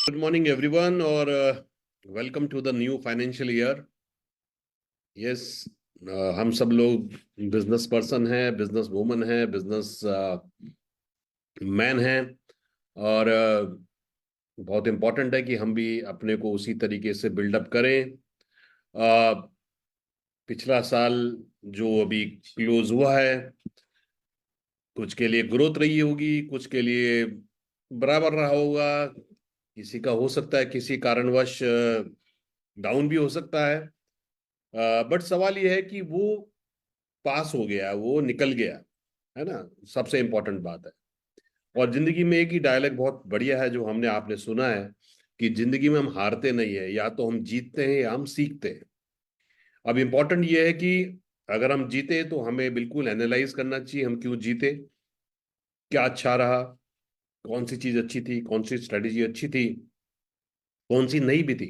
Good morning everyone और welcome to the new financial year. Yes, हम सब लोग बिजनेस पर्सन हैं, बिजनेस वुमन हैं, बिजनेस मैन हैं। और बहुत इम्पोर्टेंट है कि हम भी अपने को उसी तरीके से बिल्डअप करें। uh, पिछला साल जो अभी क्लोज हुआ है, कुछ के लिए ग्रोथ रही होगी, कुछ के लिए बराबर रहा होगा, किसी का हो सकता है किसी कारणवश डाउन भी हो सकता है। बट सवाल यह है कि वो पास हो गया, वो निकल गया, है ना। सबसे इंपॉर्टेंट बात है। और जिंदगी में एक ही डायलॉग बहुत बढ़िया है जो हमने आपने सुना है कि जिंदगी में हम हारते नहीं है, या तो हम जीतते हैं या हम सीखते हैं। अब इंपॉर्टेंट ये है कि अगर हम जीते तो हमें बिल्कुल एनालाइज करना चाहिए हम क्यों जीते, क्या अच्छा रहा, कौन सी चीज अच्छी थी, कौन सी स्ट्रेटेजी अच्छी थी, कौन सी नहीं भी थी।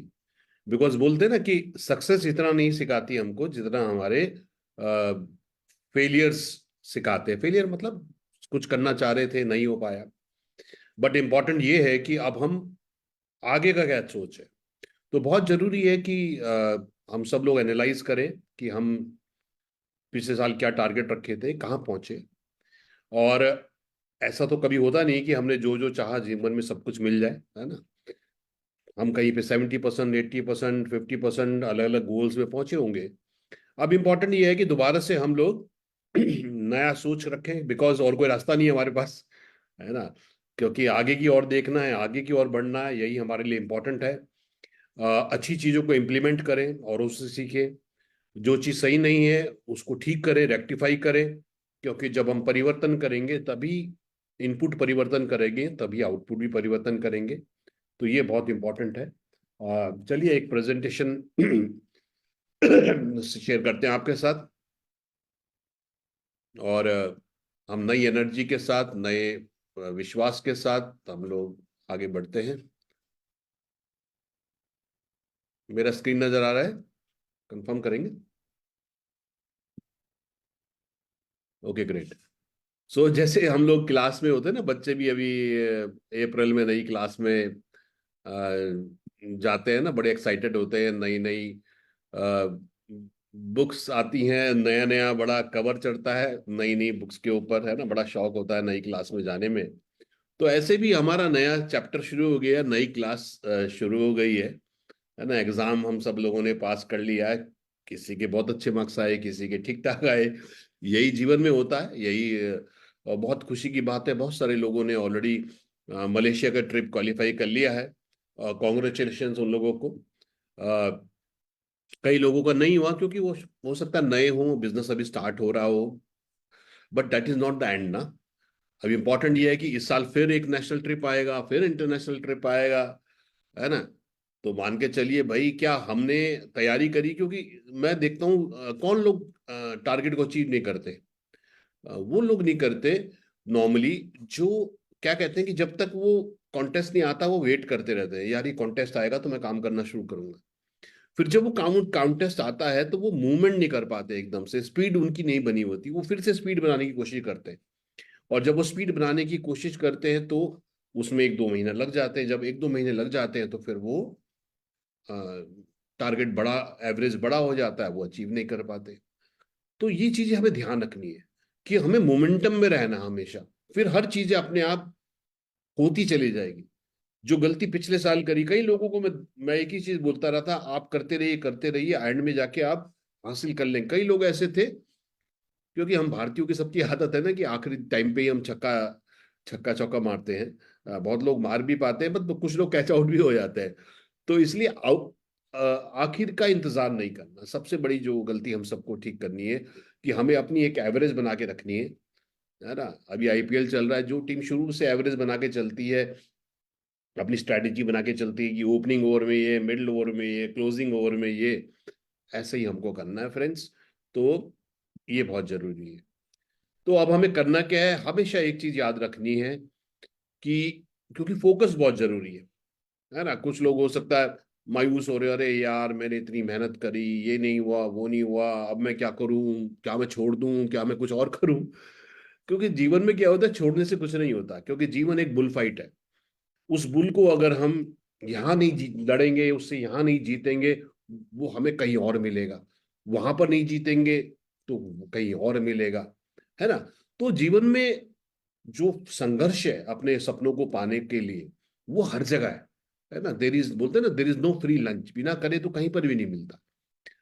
बिकॉज बोलते हैं ना कि सक्सेस इतना नहीं सिखाती हमको जितना हमारे फेलियर्स सिखाते हैं। फेलियर मतलब कुछ करना चाह रहे थे, नहीं हो पाया। बट इंपॉर्टेंट ये है कि अब हम आगे का क्या सोच है। तो बहुत जरूरी है कि हम सब लोग एनालाइज करें कि हम पिछले साल क्या टारगेट रखे थे, कहाँ पहुंचे। और ऐसा तो कभी होता नहीं कि हमने जो जो चाहा जीवन में सब कुछ मिल जाए, है ना। हम कहीं पे 70%, 80%, 50% अलग अलग गोल्स में पहुंचे होंगे। अब इम्पोर्टेंट ये है कि दोबारा से हम लोग नया सोच रखें, बिकॉज और कोई रास्ता नहीं है हमारे पास, है ना। क्योंकि आगे की ओर देखना है, आगे की ओर बढ़ना है, यही हमारे लिए इम्पोर्टेंट है। अच्छी चीज़ों को इम्प्लीमेंट करें और उससे सीखें। जो चीज़ सही नहीं है उसको ठीक करें, रेक्टिफाई करें। क्योंकि जब हम परिवर्तन करेंगे तभी इनपुट परिवर्तन करेंगे, तभी आउटपुट भी परिवर्तन करेंगे। तो ये बहुत इंपॉर्टेंट है। चलिए एक प्रेजेंटेशन शेयर करते हैं आपके साथ। और हम नई एनर्जी के साथ, नए विश्वास के साथ हम लोग आगे बढ़ते हैं। मेरा स्क्रीन नजर आ रहा है? कंफर्म करेंगे? Okay, great. सो जैसे हम लोग क्लास में होते हैं ना, बच्चे भी अभी अप्रैल में नई क्लास में जाते हैं ना, बड़े एक्साइटेड होते हैं। नई नई बुक्स आती हैं, नया नया बड़ा कवर चढ़ता है नई नई बुक्स के ऊपर, है ना। बड़ा शौक होता है नई क्लास में जाने में। तो ऐसे भी हमारा नया चैप्टर शुरू हो गया, नई क्लास शुरू हो गई है ना। एग्जाम हम सब लोगों ने पास कर लिया है। किसी के बहुत अच्छे मार्क्स आए, किसी के ठीक ठाक आए। यही जीवन में होता है, यही और बहुत खुशी की बात है। बहुत सारे लोगों ने ऑलरेडी मलेशिया का ट्रिप क्वालिफाई कर लिया है। कॉन्ग्रेचुलेशन उन लोगों को। अ, कई लोगों का नहीं हुआ क्योंकि वो हो सकता है नए हो, बिजनेस अभी स्टार्ट हो रहा हो। But that is not the end ना। अब इम्पोर्टेंट ये है कि इस साल फिर एक नेशनल ट्रिप आएगा, फिर इंटरनेशनल ट्रिप आएगा, है ना। तो मान के चलिए भाई, क्या हमने तैयारी करी? क्योंकि मैं देखता हूँ कौन लोग टारगेट को अचीव नहीं करते। वो लोग नहीं करते नॉर्मली, जो क्या कहते हैं कि जब तक वो कॉन्टेस्ट नहीं आता वो वेट करते रहते हैं, यार ये कॉन्टेस्ट आएगा तो मैं काम करना शुरू करूंगा। फिर जब वो कॉन्टेस्ट आता है तो वो मूवमेंट नहीं कर पाते, एकदम से स्पीड उनकी नहीं बनी होती, वो फिर से स्पीड बनाने की कोशिश करते हैं। और जब वो स्पीड बनाने की कोशिश करते हैं तो उसमें एक दो महीने लग जाते हैं। जब एक दो महीने लग जाते हैं तो फिर वो टारगेट बड़ा, एवरेज बड़ा हो जाता है, वो अचीव नहीं कर पाते। तो ये चीजें हमें ध्यान रखनी है कि हमें मोमेंटम में रहना हमेशा। फिर हर चीजें अपने आप होती चली जाएगी। जो गलती पिछले साल करी, कई लोगों को मैं एक ही चीज बोलता रहा था, आप करते रहिए, एंड में जाके आप हासिल कर लेंगे। कई लोग ऐसे थे, क्योंकि हम भारतीयों की सबकी आदत है ना कि आखिरी टाइम पे ही हम छक्का छक्का चौका मारते हैं। बहुत लोग मार भी पाते हैं, बट कुछ लोग कैच आउट भी हो जाते हैं। तो इसलिए आखिर का इंतजार नहीं करना, सबसे बड़ी जो गलती हम सबको ठीक करनी है कि हमें अपनी एक एवरेज बना के रखनी है ना। अभी आईपीएल चल रहा है, जो टीम शुरू से एवरेज बना के चलती है, अपनी स्ट्रैटेजी बना के चलती है कि ओपनिंग ओवर में ये, मिडिल ओवर में ये, क्लोजिंग ओवर में ये, ऐसे ही हमको करना है फ्रेंड्स। तो ये बहुत जरूरी है। तो अब हमें करना क्या है, हमेशा एक चीज याद रखनी है कि क्योंकि फोकस बहुत जरूरी है ना। कुछ लोग हो सकता है मायूस हो रहे, अरे यार मैंने इतनी मेहनत करी, ये नहीं हुआ, वो नहीं हुआ, अब मैं क्या करूं, क्या मैं छोड़ दूं, क्या मैं कुछ और करूं। क्योंकि जीवन में क्या होता है, छोड़ने से कुछ नहीं होता, क्योंकि जीवन एक बुल फाइट है। उस बुल को अगर हम यहाँ नहीं लड़ेंगे उससे, यहाँ नहीं जीतेंगे, वो हमें कहीं और मिलेगा, वहां पर नहीं जीतेंगे तो कहीं और मिलेगा, है ना। तो जीवन में जो संघर्ष है अपने सपनों को पाने के लिए, वो हर जगह है ना। देर इज, बोलते हैं ना, there is no free lunch, बिना करे तो कहीं पर भी नहीं मिलता।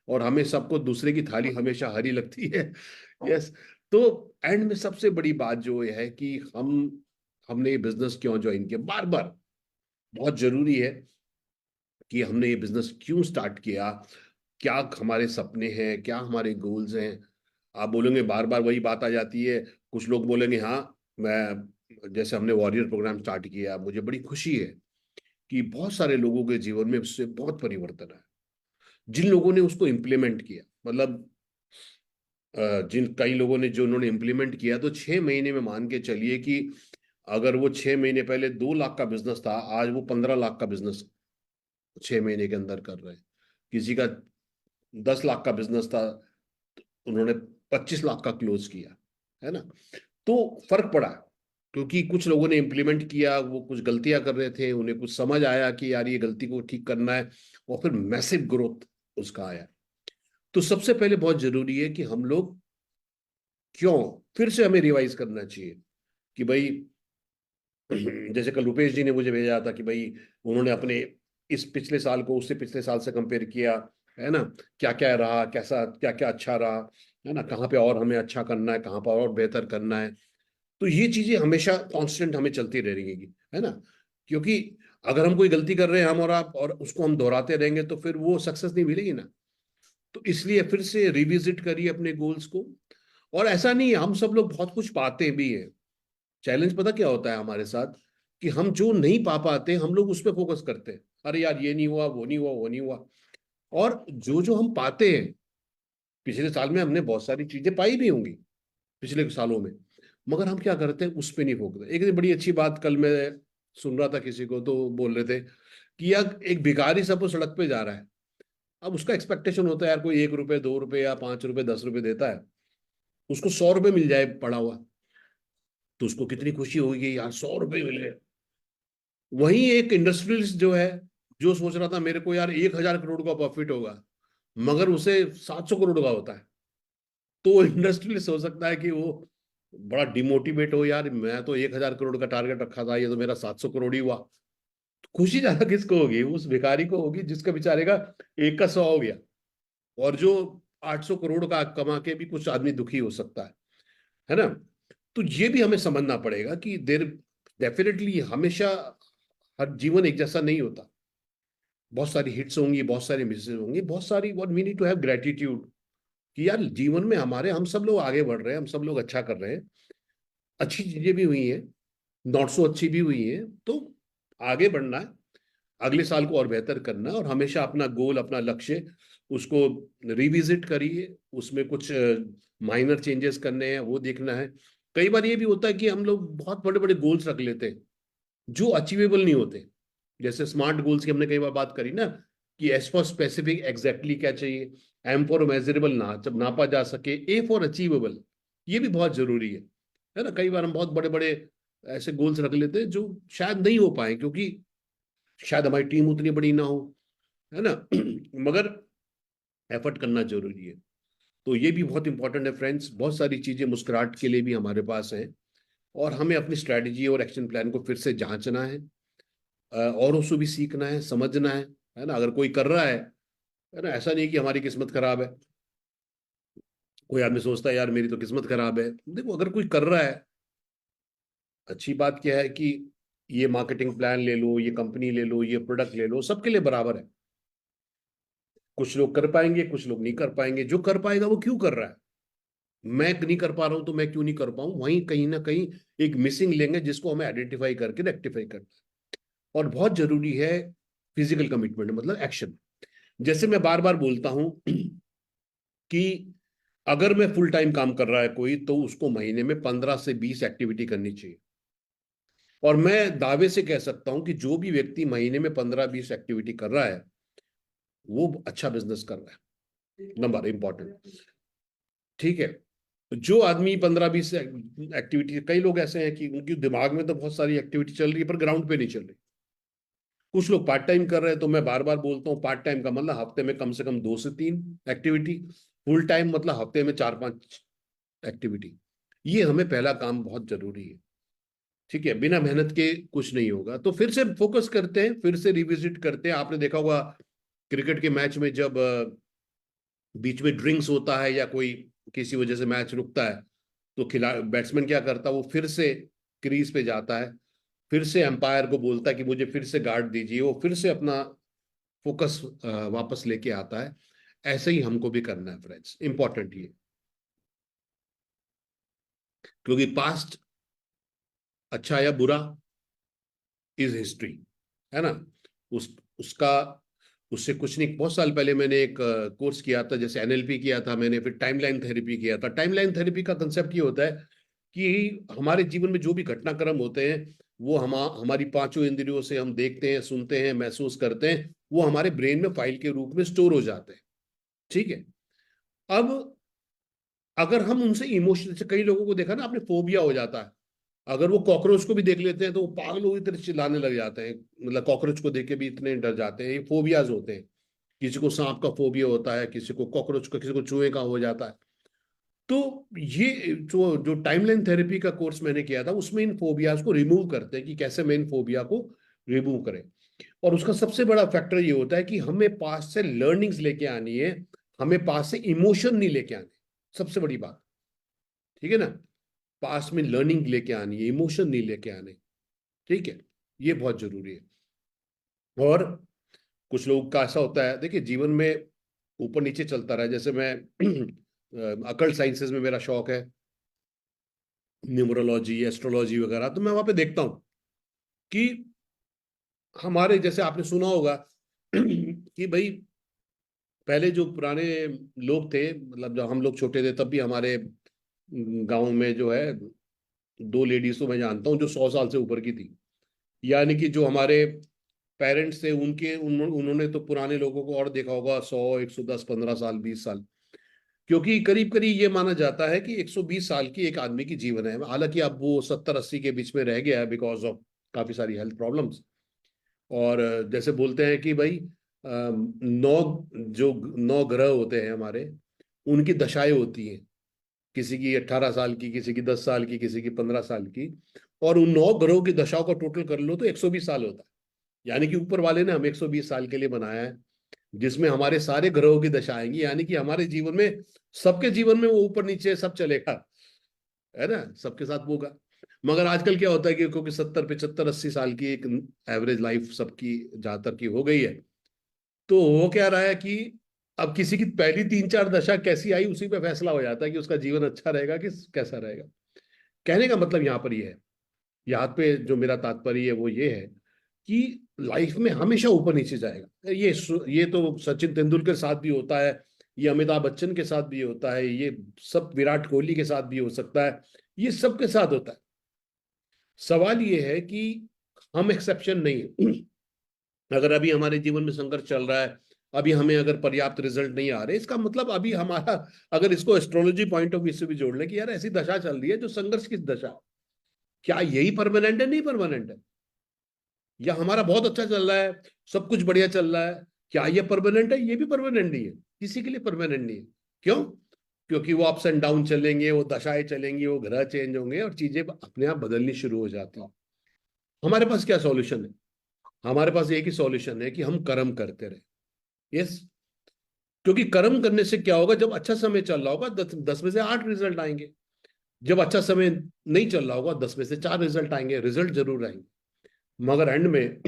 और हमें सबको दूसरे की थाली हमेशा हरी लगती है। यस। तो एंड में सबसे बड़ी बात जो ये है कि हमने ये बिजनेस क्यों ज्वाइन किया, बार बार बहुत जरूरी है कि हमने ये बिजनेस क्यों स्टार्ट किया, क्या हमारे सपने हैं, क्या हमारे गोल्स हैं। आप बोलेंगे बार बार वही बात आ जाती है। कुछ लोग बोलेंगे हाँ, मैं, जैसे हमने वॉरियर प्रोग्राम स्टार्ट किया, मुझे बड़ी खुशी है कि बहुत सारे लोगों के जीवन में उससे बहुत परिवर्तन है, जिन लोगों ने उसको इम्प्लीमेंट किया। मतलब जिन कई लोगों ने जो उन्होंने इम्प्लीमेंट किया, तो 6 महीने में मान के चलिए कि अगर वो 6 महीने पहले 2 लाख का बिजनेस था, आज वो 15 लाख का बिजनेस 6 महीने के अंदर कर रहे हैं। किसी का 10 लाख का बिजनेस था, उन्होंने 25 लाख का क्लोज किया, है ना। तो फर्क पड़ा, क्योंकि कुछ लोगों ने इम्प्लीमेंट किया, वो कुछ गलतियां कर रहे थे, उन्हें कुछ समझ आया कि यार ये गलती को ठीक करना है, और फिर मैसिव ग्रोथ उसका आया। तो सबसे पहले बहुत जरूरी है कि हम लोग क्यों, फिर से हमें रिवाइज करना चाहिए कि भाई, जैसे कल रुपेश जी ने मुझे भेजा था कि भाई उन्होंने अपने इस पिछले साल को उससे पिछले साल से कंपेयर किया, है ना। क्या क्या रहा, कैसा क्या क्या अच्छा रहा, है ना, कहाँ पे और हमें अच्छा करना है, कहाँ पर और बेहतर करना है। तो ये चीजें हमेशा कांस्टेंट हमें चलती रहेंगी, है ना। क्योंकि अगर हम कोई गलती कर रहे हैं, हम और आप, और उसको हम दोहराते रहेंगे, तो फिर वो सक्सेस नहीं मिलेगी ना। तो इसलिए फिर से रिविजिट करिए अपने गोल्स को। और ऐसा नहीं है, हम सब लोग बहुत कुछ पाते भी हैं। चैलेंज पता क्या होता है हमारे साथ, कि हम जो नहीं पा पाते हम लोग उस पर फोकस करते हैं, अरे यार ये नहीं हुआ, वो नहीं हुआ, वो नहीं हुआ। और जो जो हम पाते हैं, पिछले साल में हमने बहुत सारी चीजें पाई भी होंगी, पिछले सालों में, मगर हम क्या करते हैं, उस पर नहीं फोकस। एक बड़ी अच्छी बात कल मैं सुन रहा था, किसी को तो बोल रहे थे कि यार एक भिखारी सब सड़क पे जा रहा है, अब उसका एक्सपेक्टेशन होता है यार कोई 1 रुपए, 2 रुपए या 5 रुपए, 10 रुपए देता है, उसको 100 रुपए मिल जाए पड़ा हुआ, तो उसको कितनी खुशी होगी यार, 100 रुपए मिले। वहीं एक इंडस्ट्रियलिस्ट जो है, जो सोच रहा था मेरे को यार 1,000 करोड़ का प्रॉफिट होगा, मगर उसे 700 करोड़ का होता है, तो इंडस्ट्रियलिस्ट हो सकता है कि वो बड़ा डिमोटिवेट हो, यार मैं तो 1,000 करोड़ का टारगेट रखा था, ये तो मेरा 700 करोड़ ही हुआ। तो खुशी ज्यादा किसको होगी, उस भिखारी को होगी जिसका बेचारे का एक का 100 हो गया। और जो 800 करोड़ का कमा के भी कुछ आदमी दुखी हो सकता है ना। तो ये भी हमें समझना पड़ेगा कि देर डेफिनेटली हमेशा हर जीवन एक जैसा नहीं होता, बहुत सारी हिट्स होंगी, बहुत सारी मिसेस होंगी, बहुत सारी, what we need to have gratitude कि यार जीवन में हमारे, हम सब लोग आगे बढ़ रहे हैं, हम सब लोग अच्छा कर रहे हैं, अच्छी चीजें भी हुई हैं, नॉट सो अच्छी भी हुई हैं। तो आगे बढ़ना है, अगले साल को और बेहतर करना है, और हमेशा अपना गोल, अपना लक्ष्य, उसको रिविजिट करिए, उसमें कुछ माइनर चेंजेस करने हैं वो देखना है। कई बार ये भी होता है कि हम लोग बहुत बड़े बड़े गोल्स रख लेते हैं जो अचीवेबल नहीं होते। जैसे स्मार्ट गोल्स की हमने कई बार बात करी ना, कि एस फॉर स्पेसिफिक, एग्जैक्टली क्या चाहिए, एम फॉर मेजरेबल, ना जब नापा जा सके, ए फॉर अचीवेबल, ये भी बहुत जरूरी है ना। कई बार हम बहुत बड़े बड़े ऐसे गोल्स रख लेते हैं जो शायद नहीं हो पाए, क्योंकि शायद हमारी टीम उतनी बड़ी ना हो, है ना। मगर एफर्ट करना जरूरी है। तो ये भी बहुत इंपॉर्टेंट है फ्रेंड्स, बहुत सारी चीजें मुस्कुराहट के लिए भी हमारे पास है, और हमें अपनी स्ट्रैटेजी और एक्शन प्लान को फिर से जांचना है, औरों से भी सीखना है, समझना है ना। अगर कोई कर रहा है ना, ऐसा नहीं कि हमारी किस्मत खराब है। कोई आदमी सोचता है यार मेरी तो किस्मत खराब है, देखो अगर कोई कर रहा है, अच्छी बात क्या है कि ये मार्केटिंग प्लान ले लो, ये कंपनी ले लो, ये प्रोडक्ट ले लो, सबके लिए बराबर है। कुछ लोग कर पाएंगे, कुछ लोग नहीं कर पाएंगे। जो कर पाएगा वो क्यों कर रहा है, मैं नहीं कर पा रहा हूं तो मैं क्यों नहीं कर पाऊं, वहीं कहीं ना कहीं एक मिसिंग लेंगे, जिसको हमें आइडेंटिफाई करके रेक्टिफाई करना है। और बहुत जरूरी है फिजिकल कमिटमेंट, मतलब एक्शन। जैसे मैं बार बार बोलता हूं कि अगर मैं फुल टाइम काम कर रहा है कोई, तो उसको महीने में 15 से 20 एक्टिविटी करनी चाहिए। और मैं दावे से कह सकता हूं कि जो भी व्यक्ति महीने में 15-20 एक्टिविटी कर रहा है, वो अच्छा बिजनेस कर रहा है, नंबर इंपॉर्टेंट। ठीक है। जो आदमी 15-20 एक्टिविटी, कई लोग ऐसे हैं कि उनकी दिमाग में तो बहुत सारी एक्टिविटी चल रही है पर ग्राउंड पे नहीं चल रही। कुछ लोग पार्ट टाइम कर रहे हैं, तो मैं बार बार बोलता हूँ पार्ट टाइम का मतलब हफ्ते में कम से कम 2 से 3 एक्टिविटी, फुल टाइम मतलब हफ्ते में 4-5 एक्टिविटी। ये हमें पहला काम बहुत जरूरी है। ठीक है, बिना मेहनत के कुछ नहीं होगा। तो फिर से फोकस करते हैं, फिर से रिविजिट करते हैं। आपने देखा होगा क्रिकेट के मैच में जब बीच में ड्रिंक्स होता है या कोई किसी वजह से मैच रुकता है, तो बैट्समैन क्या करता है, वो फिर से क्रीज पे जाता है, फिर से एम्पायर को बोलता है कि मुझे फिर से गार्ड दीजिए, वो फिर से अपना फोकस वापस लेके आता है। ऐसे ही हमको भी करना है फ्रेंड्स, इंपॉर्टेंट ये। क्योंकि पास्ट अच्छा या बुरा इज हिस्ट्री, है ना। उसका उससे कुछ नहीं। बहुत साल पहले मैंने एक कोर्स किया था, जैसे एनएलपी किया था मैंने, फिर टाइमलाइन थेरेपी किया था। टाइमलाइन थेरेपी का कंसेप्ट ये होता है कि हमारे जीवन में जो भी घटनाक्रम होते हैं, वो हमारी पांचों इंद्रियों से हम देखते हैं, सुनते हैं, महसूस करते हैं, वो हमारे ब्रेन में फाइल के रूप में स्टोर हो जाते हैं। ठीक है। अब अगर हम उनसे इमोशन से, कई लोगों को देखा ना आपने, फोबिया हो जाता है। अगर वो कॉकरोच को भी देख लेते हैं तो वो पागल हुई तरह चिल्लाने लग जाते हैं, मतलब कॉकरोच को देख के भी इतने डर जाते हैं। ये फोबियाज होते हैं। किसी को सांप का फोबिया होता है, किसी को कॉकरोच का, किसी को चूहे का हो जाता है। तो ये जो जो टाइमलाइन थेरेपी का कोर्स मैंने किया था, उसमें इन फोबियाज को रिमूव करते हैं कि कैसे मैं इन फोबिया को रिमूव करें। और उसका सबसे बड़ा फैक्टर ये होता है कि हमें पास से लर्निंग्स लेके आनी है, हमें पास से इमोशन नहीं लेके आने। सबसे बड़ी बात, ठीक है ना। पास में लर्निंग लेके आनी है, इमोशन नहीं लेके आने। ठीक है, ये बहुत जरूरी है। और कुछ लोग का ऐसा होता है, देखिए जीवन में ऊपर नीचे चलता रहा। जैसे मैं अकल्ट साइंसेज में मेरा शौक है, न्यूमरोलॉजी, एस्ट्रोलॉजी वगैरह, तो मैं वहां पे देखता हूँ कि हमारे, जैसे आपने सुना होगा कि भाई पहले जो पुराने लोग थे, मतलब जब हम लोग छोटे थे तब भी हमारे गांव में जो है 2 लेडीज तो मैं जानता हूँ जो 100 साल से ऊपर की थी। यानी कि जो हमारे पेरेंट्स थे उन्होंने तो पुराने लोगों को और देखा होगा, 100, 110, 15 साल, 20 साल। क्योंकि करीब करीब ये माना जाता है कि 120 साल की एक आदमी की जीवन है। हालांकि अब वो 70-80 के बीच में रह गया है बिकॉज ऑफ काफी सारी हेल्थ प्रॉब्लम्स। और जैसे बोलते हैं कि भाई 9 ग्रह होते हैं हमारे, उनकी दशाएं होती हैं। किसी की 18 साल की, किसी की 10 साल की, किसी की 15 साल की। और उन 9 ग्रहों की दशाओं का टोटल कर लो तो 120 साल होता है। यानी कि ऊपर वाले ने हम 120 साल के लिए बनाया है, जिसमें हमारे सारे ग्रहों की दशा आएंगी। यानी कि हमारे जीवन में, सबके जीवन में वो ऊपर नीचे सब चलेगा, है ना, सबके साथ होगा। मगर आजकल क्या होता है कि क्योंकि 70, 75, 80 साल की एक एवरेज लाइफ सबकी ज्यादातर की हो गई है, तो हो क्या रहा है कि अब किसी की पहली 3-4 दशा कैसी आई उसी पे फैसला हो जाता है कि उसका जीवन अच्छा रहेगा कि कैसा रहेगा। कहने का मतलब यहाँ पर ये है, यहाँ पे जो मेरा तात्पर्य है वो ये है कि लाइफ में हमेशा ऊपर नीचे जाएगा। ये तो सचिन तेंदुलकर के साथ भी होता है, ये अमिताभ बच्चन के साथ भी होता है, ये सब विराट कोहली के साथ भी हो सकता है, ये सबके साथ होता है। सवाल ये है कि हम एक्सेप्शन नहीं है। अगर अभी हमारे जीवन में संघर्ष चल रहा है, अभी हमें अगर पर्याप्त रिजल्ट नहीं आ रहे, इसका मतलब अभी हमारा, अगर इसको एस्ट्रोलॉजी पॉइंट ऑफ व्यू से भी जोड़ ले कि यार ऐसी दशा चल रही है जो संघर्ष की दशा है। क्या यही परमानेंट है? नहीं परमानेंट है। या हमारा बहुत अच्छा चल रहा है, सब कुछ बढ़िया चल रहा है, क्या ये परमानेंट है? ये भी परमानेंट नहीं है, किसी के लिए परमानेंट नहीं है। क्यों? क्योंकि वो अप्स एंड डाउन चलेंगे, वो दशाएं चलेंगी, वो ग्रह चेंज होंगे और चीजें अपने आप बदलनी शुरू हो जाती हैं। हमारे पास क्या सॉल्यूशन है? हमारे पास एक ही सॉल्यूशन है कि हम कर्म करते रहे। यस। क्योंकि कर्म करने से क्या होगा, जब अच्छा समय चल रहा होगा 10 में से 8 रिजल्ट आएंगे। जब अच्छा समय नहीं चल रहा होगा 10 में से 4 रिजल्ट आएंगे, रिजल्ट जरूर आएंगे। मगर एंड में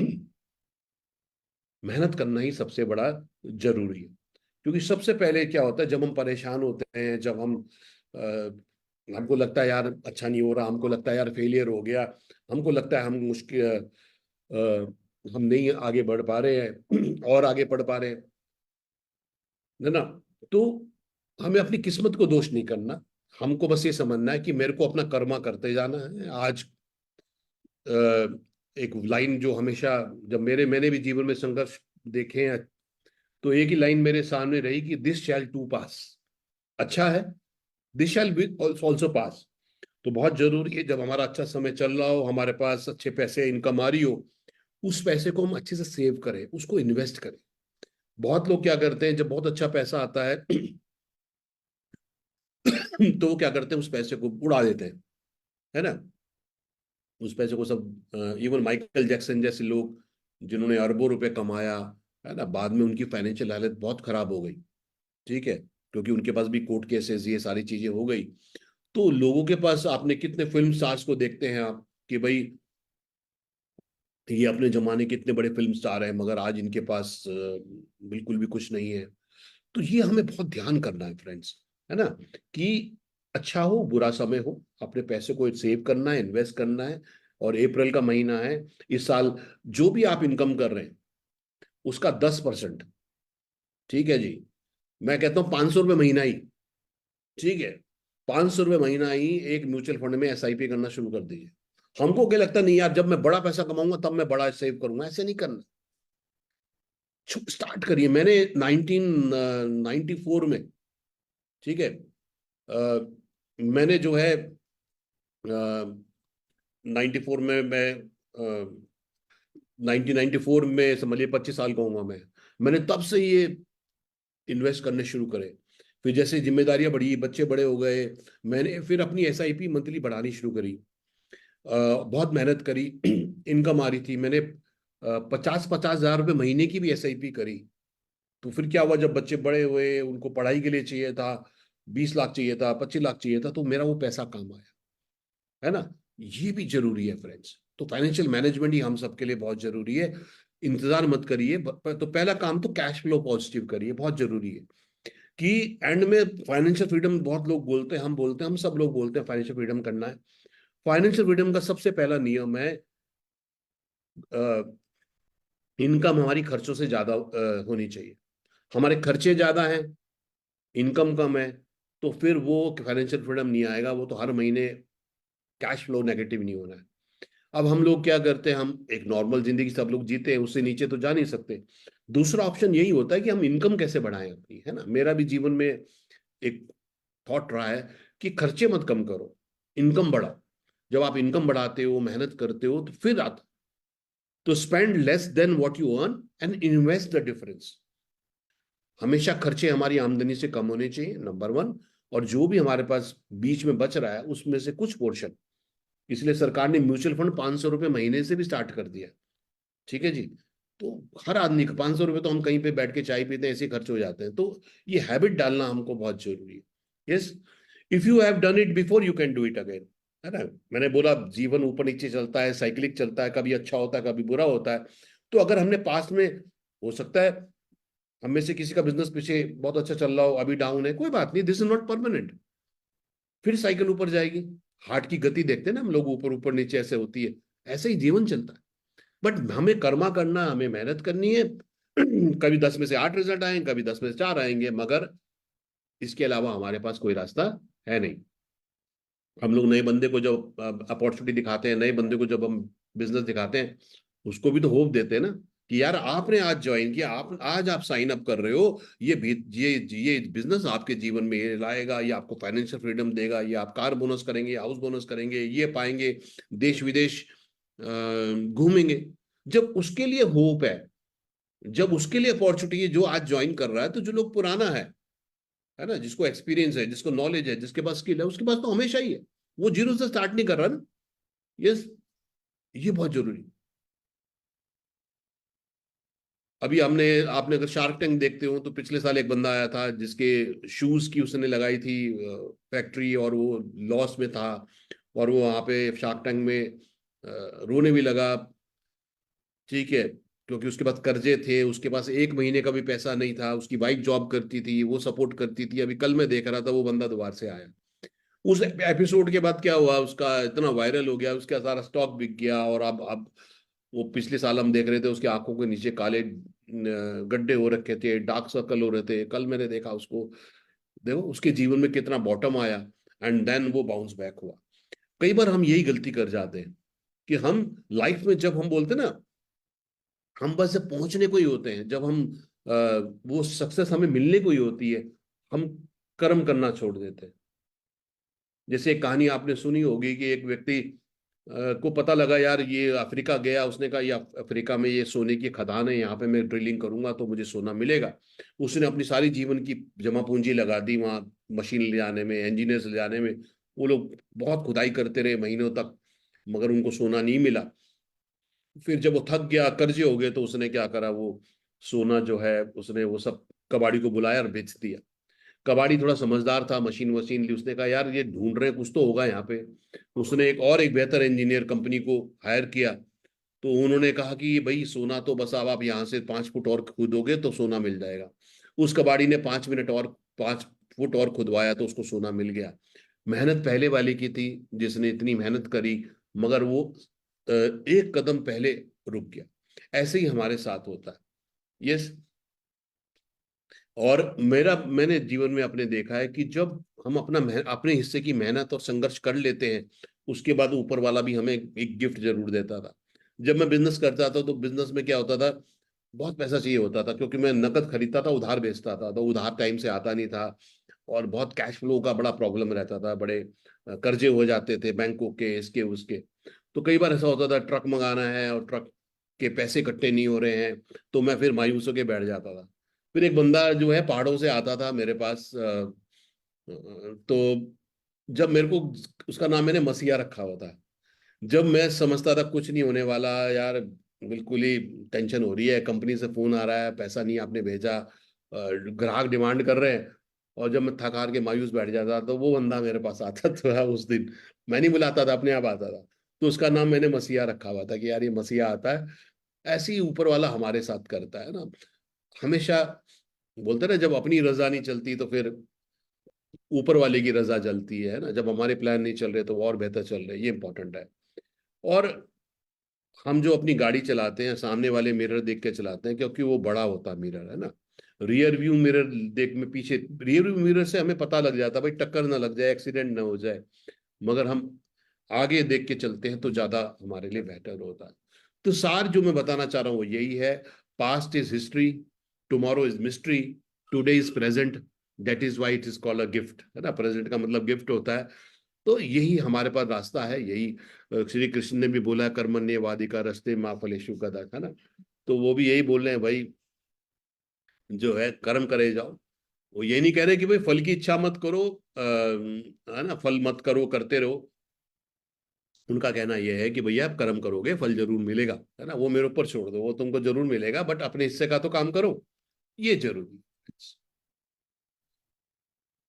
मेहनत करना ही सबसे बड़ा जरूरी है। क्योंकि सबसे पहले क्या होता है, जब हम परेशान होते हैं, जब हमको लगता है यार अच्छा नहीं हो रहा, हमको लगता है यार फेलियर हो गया, हमको लगता है हम हम नहीं आगे बढ़ पा रहे हैं और आगे बढ़ पा रहे हैं, है ना। तो हमें अपनी किस्मत को दोष नहीं करना। हमको बस ये समझना है कि मेरे को अपना कर्मा करते जाना है। आज एक लाइन जो हमेशा, जब मैंने भी जीवन में संघर्ष देखे हैं, तो एक ही लाइन मेरे सामने रही कि दिस शैल टू पास। अच्छा है, this shall be also pass. तो बहुत जरूरी है, जब हमारा अच्छा समय चल रहा हो, हमारे पास अच्छे पैसे इनकम आ रही हो, उस पैसे को हम अच्छे से सेव करें, उसको इन्वेस्ट करें। बहुत लोग क्या करते हैं, जब बहुत अच्छा पैसा आता है तो वो क्या करते हैं, उस पैसे को उड़ा देते हैं, है ना। उस पैसे को सब, इवन माइकल जैक्सन जैसे लोग जिन्होंने अरबों रुपए कमाया, है ना, बाद में उनकी फाइनेंशियल हालत बहुत खराब हो गई। ठीक है, क्योंकि उनके पास भी कोर्ट केसेस ये सारी चीजें हो गई। तो लोगों के पास, आपने कितने फिल्म स्टार्स को देखते हैं आप कि भाई ये अपने जमाने के इतने बड़े फिल्म स्टार हैं, मगर आज इनके पास बिल्कुल भी कुछ नहीं है। तो ये हमें बहुत ध्यान करना है फ्रेंड्स, है ना, कि अच्छा हो बुरा समय हो, अपने पैसे को सेव करना है, इन्वेस्ट करना है। और अप्रैल का महीना है, इस साल जो भी आप इनकम कर रहे हैं उसका 10%, ठीक है जी, मैं कहता हूँ 500 रुपये महीना ही, ठीक है, 500 रुपये महीना ही एक म्यूचुअल फंड में एसआईपी करना शुरू कर दीजिए। हमको क्या लगता नहीं यार, जब मैं बड़ा पैसा कमाऊंगा तब मैं बड़ा सेव करूंगा, ऐसे नहीं करना। स्टार्ट करिए। मैंने 1994 में, ठीक है, मैंने जो है 94 में मैं 1994 में समझिए 25 साल का हूँगा मैं। मैंने तब से ये इन्वेस्ट करने शुरू करे। फिर जैसे जिम्मेदारियां बढ़ी, बच्चे बड़े हो गए, मैंने फिर अपनी एसआईपी मंथली बढ़ानी शुरू करी। बहुत मेहनत करी। इनकम आ रही थी, मैंने 50-50 हजार रुपये महीने की भी एसआईपी करी। तो फिर क्या हुआ, जब बच्चे बड़े हुए, उनको पढ़ाई के लिए चाहिए था, 20 लाख चाहिए था, 25 लाख चाहिए था, तो मेरा वो पैसा काम आया, है ना। ये भी जरूरी है फ्रेंड्स। तो फाइनेंशियल मैनेजमेंट ही हम सबके लिए बहुत जरूरी है। इंतजार मत करिए, तो पहला काम तो कैश फ्लो पॉजिटिव करिए, बहुत जरूरी है। कि एंड में फाइनेंशियल फ्रीडम बहुत लोग बोलते हैं, हम बोलते हैं, हम सब लोग बोलते हैं फाइनेंशियल फ्रीडम करना है। फाइनेंशियल फ्रीडम का सबसे पहला नियम है, इनकम हमारी खर्चों से ज्यादा होनी चाहिए। हमारे खर्चे ज्यादा हैं, इनकम कम है, तो फिर वो फाइनेंशियल फ्रीडम नहीं आएगा। वो तो हर महीने कैश फ्लो नेगेटिव नहीं होना है। अब हम लोग क्या करते हैं, हम एक नॉर्मल जिंदगी सब लोग जीते हैं, उससे नीचे तो जा नहीं सकते। दूसरा ऑप्शन यही होता है कि हम इनकम कैसे बढ़ाएं अपनी, है ना। मेरा भी जीवन में एक थॉट रहा है कि खर्चे मत कम करो, इनकम बढ़ाओ। जब आप इनकम बढ़ाते हो, मेहनत करते हो, तो फिर आता, तो spend less than what you earn and invest the difference. हमेशा खर्चे हमारी आमदनी से कम होने चाहिए, नंबर वन। और जो भी हमारे पास बीच में बच रहा है उसमें से कुछ पोर्शन, इसलिए सरकार ने म्यूचुअल फंड 500 रुपये महीने से भी स्टार्ट कर दिया, ठीक है जी। तो हर आदमी का 500 रुपये, तो हम कहीं पे बैठ के चाय पीते हैं, ऐसे खर्च हो जाते हैं। तो ये हैबिट डालना हमको बहुत जरूरी है। Yes, if you have done it before you can do it again, है ना। मैंने बोला जीवन ऊपर नीचे चलता है, साइक्लिक चलता है, कभी अच्छा होता है कभी बुरा होता है। तो अगर हमने पास्ट में, हो सकता है हम में से किसी का बिजनेस पीछे बहुत अच्छा चल रहा हो, अभी डाउन है, कोई बात नहीं, दिस इज नॉट परमानेंट, फिर साइकिल ऊपर जाएगी। हार्ट की गति देखते हैं ना हम लोग, ऊपर ऊपर नीचे ऐसे होती है, ऐसे ही जीवन चलता है। बट हमें कर्मा करना, हमें मेहनत करनी है। कभी 10 में से 8 रिजल्ट आए, कभी 10 में से 4 आएंगे, मगर इसके अलावा हमारे पास कोई रास्ता है नहीं। हम लोग नए बंदे को जब अपॉर्चुनिटी दिखाते हैं, नए बंदे को जब हम बिजनेस दिखाते हैं, उसको भी तो होप देते हैं ना, कि यार आपने आज ज्वाइन किया, आप आज आप साइन अप कर रहे हो, ये भी ये बिजनेस आपके जीवन में ये लाएगा, ये आपको फाइनेंशियल फ्रीडम देगा, ये आप कार बोनस करेंगे, हाउस बोनस करेंगे, ये पाएंगे, देश विदेश घूमेंगे। जब उसके लिए होप जब उसके लिए अपॉर्चुनिटी है, जो आज ज्वाइन कर रहा है, तो जो लोग पुराना है ना, जिसको एक्सपीरियंस है, जिसको नॉलेज है, जिसके पास स्किल है, उसके पास तो हमेशा ही है। वो जीरो से स्टार्ट नहीं कर रहा ना। यस, ये बहुत जरूरी। अभी हमने, आपने अगर शार्क टैंक देखते हो तो पिछले साल एक बंदा आया था जिसके शूज की उसने लगाई थी फैक्ट्री, और वो लॉस में था। और वो वहां पे शार्क टैंक में रोने भी लगा, ठीक है, क्योंकि उसके पास कर्जे थे, उसके पास एक महीने का भी पैसा नहीं था, उसकी वाइफ जॉब करती थी, वो सपोर्ट करती थी। अभी कल मैं देख रहा था, वो बंदा दोबारा से आया। उस एपिसोड के बाद क्या हुआ, उसका इतना वायरल हो गया, उसका सारा स्टॉक बिक गया। और अब वो पिछले साल हम देख रहे थे, उसकी आंखों के नीचे काले गड्ढे हो रखे थे, डार्क सर्कल हो रहे थे। कल मैंने देखा उसको, देखो उसके जीवन में कितना बॉटम आया, एंड देन वो बाउंस बैक हुआ। कई बार हम यही गलती कर जाते हैं कि हम लाइफ में, जब हम बोलते हैं ना, हम बस जब पहुंचने को ही होते हैं, जब हम अ, वो सक्सेस हमें मिलने को ही होती है, हम कर्म करना छोड़ देते हैं। जैसे एक कहानी आपने सुनी होगी कि एक व्यक्ति को पता लगा यार ये अफ्रीका गया, उसने कहा ये अफ्रीका में ये सोने की खदान है, यहाँ पे मैं ड्रिलिंग करूंगा तो मुझे सोना मिलेगा। उसने अपनी सारी जीवन की जमा पूंजी लगा दी वहाँ, मशीन ले जाने में, इंजीनियर्स ले जाने में। वो लोग बहुत खुदाई करते रहे महीनों तक, मगर उनको सोना नहीं मिला। फिर जब वो थक गया, कर्जे हो गए, तो उसने क्या करा, वो सोना जो है उसने वो सब कबाड़ी को बुलाया और बेच दिया। कबाड़ी थोड़ा समझदार था, मशीन वशीन ली, उसने कहा यार ये ढूंढ रहे हैं, कुछ तो होगा यहाँ पे। उसने एक बेहतर इंजीनियर कंपनी को हायर किया। तो उन्होंने कहा कि भाई सोना तो बस अब आप यहाँ से 5 फुट और खोदोगे तो सोना मिल जाएगा। उस कबाड़ी ने 5 मिनट और 5 फुट और खुदवाया तो उसको सोना मिल गया। मेहनत पहले वाले की थी, जिसने इतनी मेहनत करी, मगर वो एक कदम पहले रुक गया। ऐसे ही हमारे साथ होता है। यस। और मैंने जीवन में अपने देखा है कि जब हम अपने हिस्से की मेहनत और संघर्ष कर लेते हैं, उसके बाद ऊपर वाला भी हमें एक गिफ्ट जरूर देता था। जब मैं बिजनेस करता था तो बिजनेस में क्या होता था, बहुत पैसा चाहिए होता था, क्योंकि मैं नकद खरीदता था, उधार बेचता था, तो उधार टाइम से आता नहीं था। और बहुत कैश फ्लो का बड़ा प्रॉब्लम रहता था, बड़े कर्जे हो जाते थे बैंकों के, इसके उसके। तो कई बार ऐसा होता था, ट्रक मंगाना है और ट्रक के पैसे इकट्ठे नहीं हो रहे हैं, तो मैं फिर मायूस होकर बैठ जाता था। फिर एक बंदा जो है पहाड़ों से आता था मेरे पास, तो जब मेरे को, उसका नाम मैंने मसीहा रखा हुआ था। जब मैं समझता था कुछ नहीं होने वाला यार, बिल्कुल ही टेंशन हो रही है, कंपनी से फोन आ रहा है, पैसा नहीं आपने भेजा, ग्राहक डिमांड कर रहे हैं, और जब मैं थक हार के मायूस बैठ जाता तो वो बंदा मेरे पास आता था उस दिन। मैं नहीं बुलाता था, अपने आप आता था। तो उसका नाम मैंने मसीहा रखा हुआ था कि यार ये मसीहा आता है। ऐसे ही ऊपर वाला हमारे साथ करता है ना, हमेशा। बोलते ना, जब अपनी रजा नहीं चलती तो फिर ऊपर वाले की रजा चलती है ना। जब हमारे प्लान नहीं चल रहे तो वो और बेहतर चल रहे, ये इंपॉर्टेंट है। और हम जो अपनी गाड़ी चलाते हैं, सामने वाले मिरर देख के चलाते हैं, क्योंकि वो बड़ा होता है मिरर, है ना। रियर व्यू मिरर देख में पीछे, रियर व्यू मिरर से हमें पता लग जाता है भाई टक्कर ना लग जाए, एक्सीडेंट ना हो जाए। मगर हम आगे देख के चलते हैं तो ज्यादा हमारे लिए बेहतर होता है। तो सार जो मैं बताना चाह रहा हूँ वो यही है, past is history, tomorrow is mystery, today is present, that is why it is called a gift, है ना। प्रेजेंट का मतलब गिफ्ट होता है। तो यही हमारे पास रास्ता है, यही श्री कृष्ण ने भी बोला, कर्मण्येवादी का रस्ते माँ फलेशु का, है ना। तो वो भी यही बोल रहे हैं भाई, जो है कर्म करे जाओ। वो ये नहीं कह रहे कि भाई फल की इच्छा मत करो, है ना, फल मत करो, करते रहो। उनका कहना यह है कि भैया आप कर्म करोगे फल जरूर मिलेगा, है ना, वो मेरे ऊपर छोड़ दो, वो तुमको जरूर मिलेगा, बट अपने हिस्से का तो काम करो, ये जरूरी है।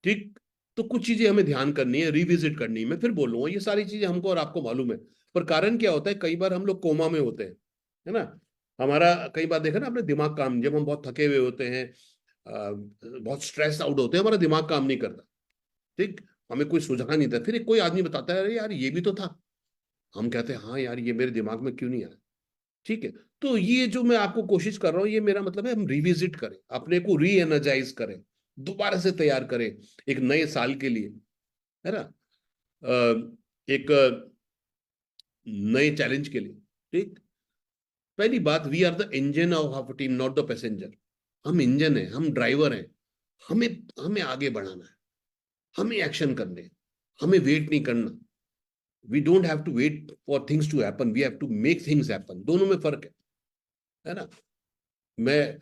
ठीक। तो कुछ चीजें हमें ध्यान करनी है, रिविजिट करनी है। मैं फिर बोलूंगा ये सारी चीजें हमको और आपको मालूम है, पर कारण क्या होता है, कई बार हम लोग कोमा में होते हैं, है ना। हमारा कई बार देखा ना अपने दिमाग काम, जब हम बहुत थके हुए होते हैं, बहुत स्ट्रेस आउट होते हैं, हमारा दिमाग काम नहीं करता। ठीक। हमें कोई सुझाव नहीं था, फिर एक कोई आदमी बताता है अरे यार ये भी तो था। हम कहते हैं हाँ यार ये मेरे दिमाग में क्यों नहीं आया। ठीक है। तो ये जो मैं आपको कोशिश कर रहा हूँ, ये मेरा मतलब है हम रिविजिट करें, अपने को री एनर्जाइज करें, दोबारा से तैयार करें एक नए साल के लिए, है ना। एक नए चैलेंज के लिए। ठीक। पहली बात, we are the engine of our team, not the passenger. हम इंजन है, हम ड्राइवर हैं। हमें हमें आगे बढ़ाना है, हमें एक्शन करने हैं, हमें वेट नहीं करना। We don't have to wait for things to happen, we have to make things happen. दोनों में फर्क है ना। मैं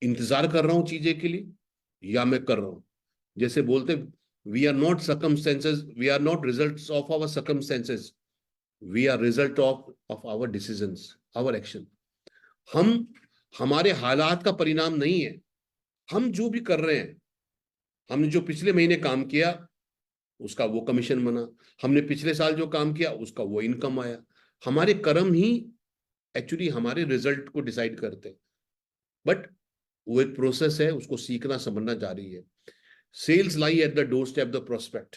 इंतजार कर रहा हूं चीजें के लिए, या मैं कर रहा हूं, जैसे बोलते, we are not circumstances, we are not result of our circumstances, we are result of our decisions, our action. हम हमारे हालात का परिणाम नहीं है, हम जो भी कर रहे हैं। हमने जो पिछले महीने काम किया उसका वो कमीशन बना, हमने पिछले साल जो काम किया उसका वो इनकम आया। हमारे कर्म ही एक्चुअली हमारे रिजल्ट को डिसाइड करते हैं। बट वो एक प्रोसेस है, उसको सीखना समझना जारी है। Sales lie at the doorstep the prospect.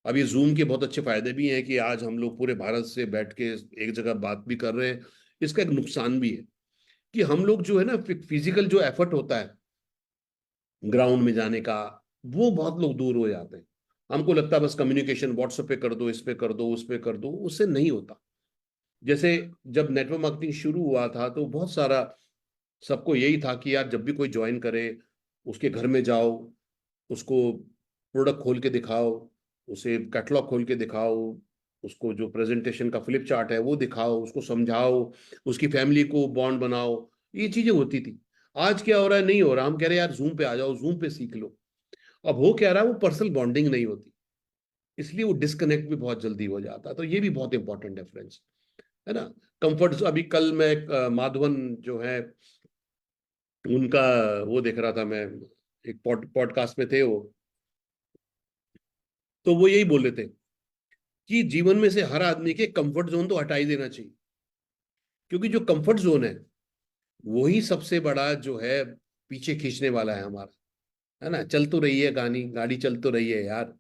अब ये जूम के बहुत अच्छे फायदे भी हैं कि आज हम लोग पूरे भारत से बैठ के एक जगह बात भी कर रहे हैं। इसका एक नुकसान भी है कि हम लोग जो है ना, फिजिकल जो एफर्ट होता है ग्राउंड में जाने का, वो बहुत लोग दूर हो जाते हैं। हमको लगता है बस कम्युनिकेशन व्हाट्सएप पे कर दो, इस पे कर दो, उस पे कर दो, उससे नहीं होता। जैसे जब नेटवर्क मार्केटिंग शुरू हुआ था तो बहुत सारा सबको यही था कि यार जब भी कोई ज्वाइन करे उसके घर में जाओ, उसको प्रोडक्ट खोल के दिखाओ, उसे कैटलॉग खोल के दिखाओ, उसको जो प्रेजेंटेशन का फ्लिप चार्ट है वो दिखाओ, उसको समझाओ, उसकी फैमिली को बॉन्ड बनाओ, ये चीजें होती थी। आज क्या हो रहा है, नहीं हो रहा। हम कह रहे हैं यार जूम पे आ जाओ, जूम पे सीख लो। अब हो क्या रहा है, वो पर्सनल बॉन्डिंग नहीं होती, इसलिए वो डिस्कनेक्ट भी बहुत जल्दी हो जाता है। तो ये भी बहुत इंपॉर्टेंट है फ्रेंड्स, है ना। कंफर्ट, अभी कल मैं माधवन जो है उनका वो देख रहा था मैं, एक पॉडकास्ट में थे वो, तो वो यही बोल रहे थे कि जीवन में से हर आदमी के कंफर्ट जोन तो हटा ही देना चाहिए, क्योंकि जो कंफर्ट जोन है वही सबसे बड़ा जो है पीछे खींचने वाला है हमारा, है ना। चल तो रही है गाड़ी चल तो रही है यार,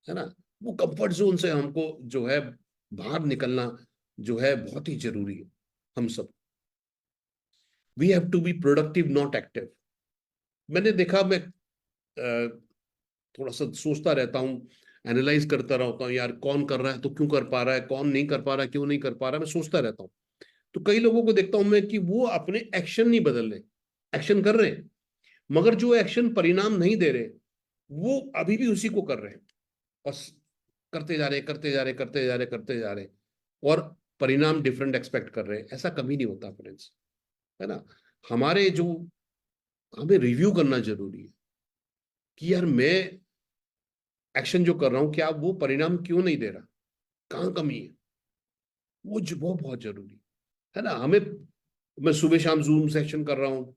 है ना। वो कंफर्ट जोन से हमको जो है बाहर निकलना जो है बहुत ही जरूरी है। हम सब, we have to be productive not active. मैंने देखा, मैं थोड़ा सा सोचता रहता हूँ, एनालाइज करता रहता हूँ, यार कौन कर रहा है तो क्यों कर पा रहा है, कौन नहीं कर पा रहा है क्यों नहीं कर पा रहा है, मैं सोचता रहता हूँ। तो कई लोगों को देखता हूं मैं कि वो अपने एक्शन नहीं बदल रहे, एक्शन कर रहे हैं, मगर जो एक्शन परिणाम नहीं दे रहे वो अभी भी उसी को कर रहे हैं, बस करते जा रहे करते जा रहे करते जा रहे करते जा रहे, और परिणाम डिफरेंट एक्सपेक्ट कर रहे हैं। ऐसा कभी नहीं होता फ्रेंड्स, है ना। हमारे जो, हमें रिव्यू करना जरूरी है कि यार मैं एक्शन जो कर रहा हूं क्या वो परिणाम क्यों नहीं दे रहा, कहाँ कमी है, वो बहुत जरूरी है ना हमें। मैं सुबह शाम जूम सेशन कर रहा हूँ,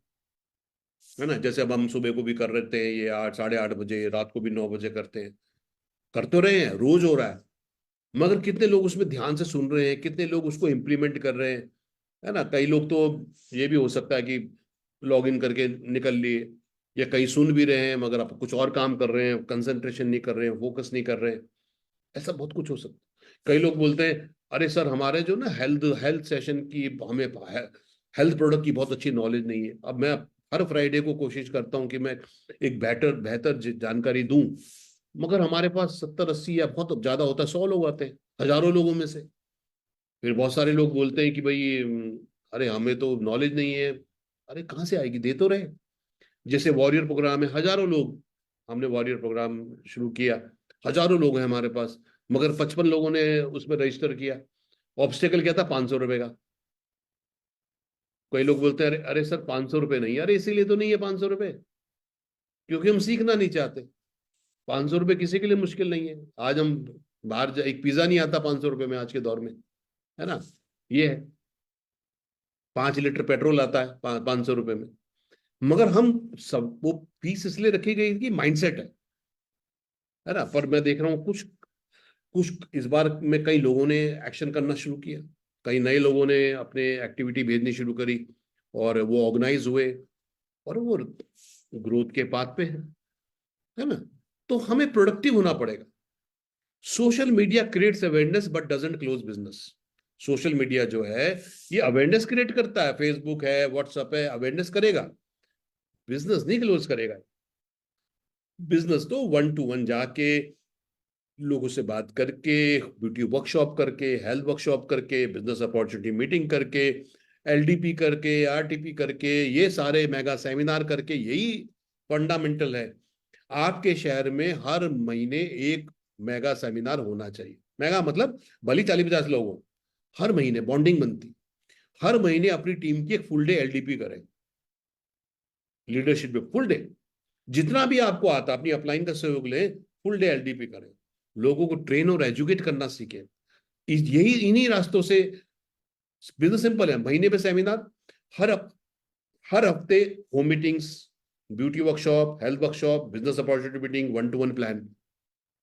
है ना। जैसे अब हम सुबह को भी कर रहे थे ये 8, 8:30 बजे, रात को भी 9 बजे करते हैं, कर तो रहे हैं, रोज हो रहा है। मगर कितने लोग उसमें ध्यान से सुन रहे हैं, कितने लोग उसको इम्प्लीमेंट कर रहे हैं, है ना। कई लोग तो ये भी हो सकता है कि लॉग इन करके निकल लिए, या कहीं सुन भी रहे हैं मगर आप कुछ और काम कर रहे हैं, कंसंट्रेशन नहीं कर रहे हैं, फोकस नहीं कर रहे हैं। ऐसा बहुत कुछ हो सकता है। कई लोग बोलते हैं अरे सर हमारे जो ना हेल्थ हेल्थ सेशन की, हमें हेल्थ प्रोडक्ट की बहुत अच्छी नॉलेज नहीं है। अब मैं हर फ्राइडे को कोशिश करता हूँ कि मैं एक बेहतर बेहतर जानकारी दूं, मगर हमारे पास 70, 80 या बहुत ज्यादा होता है 100 लोग आते हैं हजारों लोगों में से। फिर बहुत सारे लोग बोलते हैं कि भाई अरे हमें तो नॉलेज नहीं है। अरे कहाँ से आएगी, दे तो रहे। जैसे वॉरियर प्रोग्राम है, हजारों लोग, हमने वॉरियर प्रोग्राम शुरू किया, हजारों लोग हैं हमारे पास, मगर 55 लोगों ने उसमें रजिस्टर किया। ऑब्स्टेकल क्या था, 500 रुपए का। कई लोग बोलते हैं अरे अरे सर 500 रुपये नहीं, अरे इसीलिए तो नहीं है 500 रुपये, क्योंकि हम सीखना नहीं चाहते। 500 रुपये किसी के लिए मुश्किल नहीं है। आज हम बाहर एक पिज्जा नहीं आता 500 रुपये में आज के दौर में, है ना। ये है, 5 लीटर पेट्रोल आता है 500 रुपये में। मगर हम सब वो फीस इसलिए रखी गई कि माइंडसेट है ना। पर मैं देख रहा हूँ कुछ कुछ इस बार में कई लोगों ने एक्शन करना शुरू किया, कई नए लोगों ने अपने एक्टिविटी भेजनी शुरू करी, और वो ऑर्गेनाइज हुए, और वो ग्रोथ के पाथ पे है ना। तो हमें प्रोडक्टिव होना पड़ेगा। Social media creates awareness but doesn't close business. Social media जो है ये अवेयरनेस क्रिएट करता है, फेसबुक है, व्हाट्सएप है, अवेयरनेस करेगा, बिजनेस नहीं क्लोज करेगा। बिजनेस तो 1 to 1 जाके लोगों से बात करके, ब्यूटी वर्कशॉप करके, हेल्थ वर्कशॉप करके, बिजनेस अपॉर्चुनिटी मीटिंग करके, एलडीपी करके, आरटीपी करके, ये सारे मेगा सेमिनार करके, यही फंडामेंटल है। आपके शहर में हर महीने एक मेगा सेमिनार होना चाहिए। मेगा मतलब भली 40, 50 लोग हो, हर महीने बॉन्डिंग बनती। हर महीने अपनी टीम की एक फुल डे एलडीपी करें, लीडरशिप में फुल डे, जितना भी आपको आता अपनी अपलाइन का सहयोग ले, फुल डे एलडीपी करें, लोगों को ट्रेन और एजुकेट करना सीखे। यही इन्हीं रास्तों से, बिल्कुल सिंपल है, महीने पे सेमिनार, हर हर हफ्ते home meetings, beauty workshop, health workshop, business opportunity meeting, 1 to 1 plan,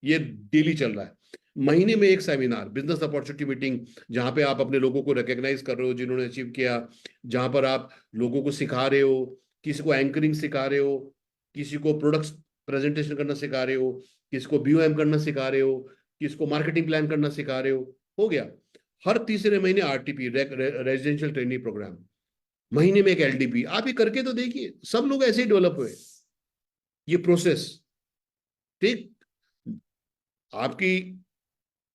ये डेली चल रहा है। महीने में एक सेमिनार, बिजनेस अपॉर्चुनिटी मीटिंग, जहां पे आप अपने लोगों को रिकॉग्नाइज कर रहे हो जिन्होंने अचीव किया, जहां पर आप लोगों को सिखा रहे हो, किसी को एंकरिंग सिखा रहे हो, किसी को प्रोडक्ट्स प्रेजेंटेशन करना सिखा रहे हो, किसी को बीओएम करना सिखा रहे हो, किसी को मार्केटिंग प्लान करना सिखा रहे हो गया। हर तीसरे महीने आरटीपी, रेजिडेंशियल ट्रेनिंग प्रोग्राम, महीने में एक एलडीपी। आप ये करके तो देखिए, सब लोग ऐसे ही डेवलप हुए। ये प्रोसेस ठीक, आपकी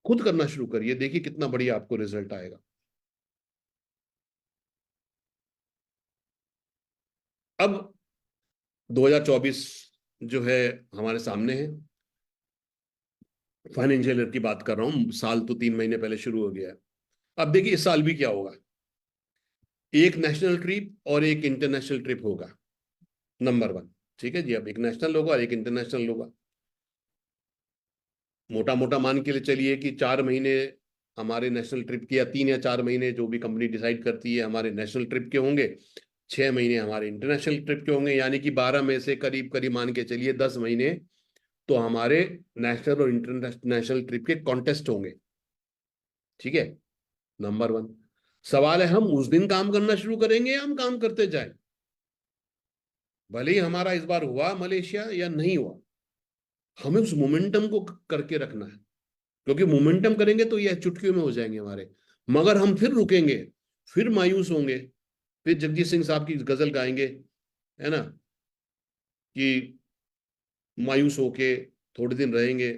खुद करना शुरू करिए, देखिए कितना बढ़िया आपको रिजल्ट आएगा। अब 2024 जो है हमारे सामने है, फाइनेंशियल ईयर की बात कर रहा हूँ, साल तो 3 महीने पहले शुरू हो गया है। अब देखिए इस साल भी क्या होगा, एक नेशनल ट्रिप और एक इंटरनेशनल ट्रिप होगा, नंबर वन। ठीक है जी, अब एक नेशनल होगा और एक इंटरनेशनल होगा। मोटा मोटा मान के लिए चलिए कि 4 महीने हमारे नेशनल ट्रिप के, या 3 या 4 महीने जो भी कंपनी डिसाइड करती है हमारे नेशनल ट्रिप के होंगे, 6 महीने हमारे इंटरनेशनल ट्रिप के होंगे, यानी कि 12 में से करीब करीब मान के चलिए 10 महीने तो हमारे नेशनल और इंटरनेशनल ट्रिप के कॉन्टेस्ट होंगे। ठीक है, नंबर वन। सवाल है हम उस दिन काम करना शुरू करेंगे या हम काम करते जाएं। भले ही हमारा इस बार हुआ मलेशिया या नहीं हुआ, हमें उस मोमेंटम को करके रखना है, क्योंकि मोमेंटम करेंगे तो ये चुटकियों में हो जाएंगे हमारे। मगर हम फिर रुकेंगे, फिर मायूस होंगे, फिर जगजीत सिंह साहब की गजल गाएंगे, है ना, कि मायूस होके थोड़े दिन रहेंगे,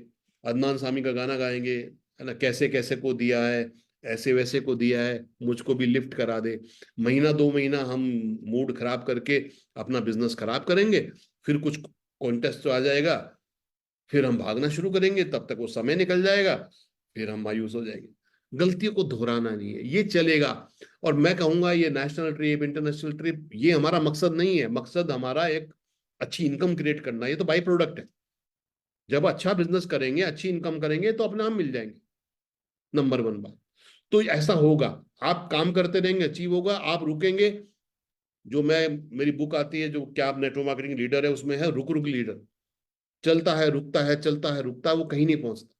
अदनान सामी का गाना गाएंगे, है ना, कैसे कैसे को दिया है, ऐसे वैसे को दिया है, मुझको भी लिफ्ट करा दे। महीना 2 महीना हम मूड खराब करके अपना बिजनेस खराब करेंगे, फिर कुछ कॉन्टेस्ट तो आ जाएगा, फिर हम भागना शुरू करेंगे, तब तक वो समय निकल जाएगा, फिर हम मायूस हो जाएंगे। गलतियों को दोहराना नहीं है, ये चलेगा। और मैं कहूंगा ये नेशनल ट्रिप इंटरनेशनल ट्रिप ये हमारा मकसद नहीं है, मकसद हमारा एक अच्छी इनकम क्रिएट करना है, ये तो बाई प्रोडक्ट है। जब अच्छा बिजनेस करेंगे, अच्छी इनकम करेंगे, तो अपने आप मिल जाएंगे, नंबर वन बात। तो ऐसा होगा, आप काम करते रहेंगे, अचीव होगा, आप रुकेंगे। जो मैं, मेरी बुक आती है जो क्या आप नेटवर्क मार्केटिंग लीडर है, उसमें है रुक रुक लीडर। चलता है रुकता है, चलता है रुकता है, वो कहीं नहीं पहुंचता।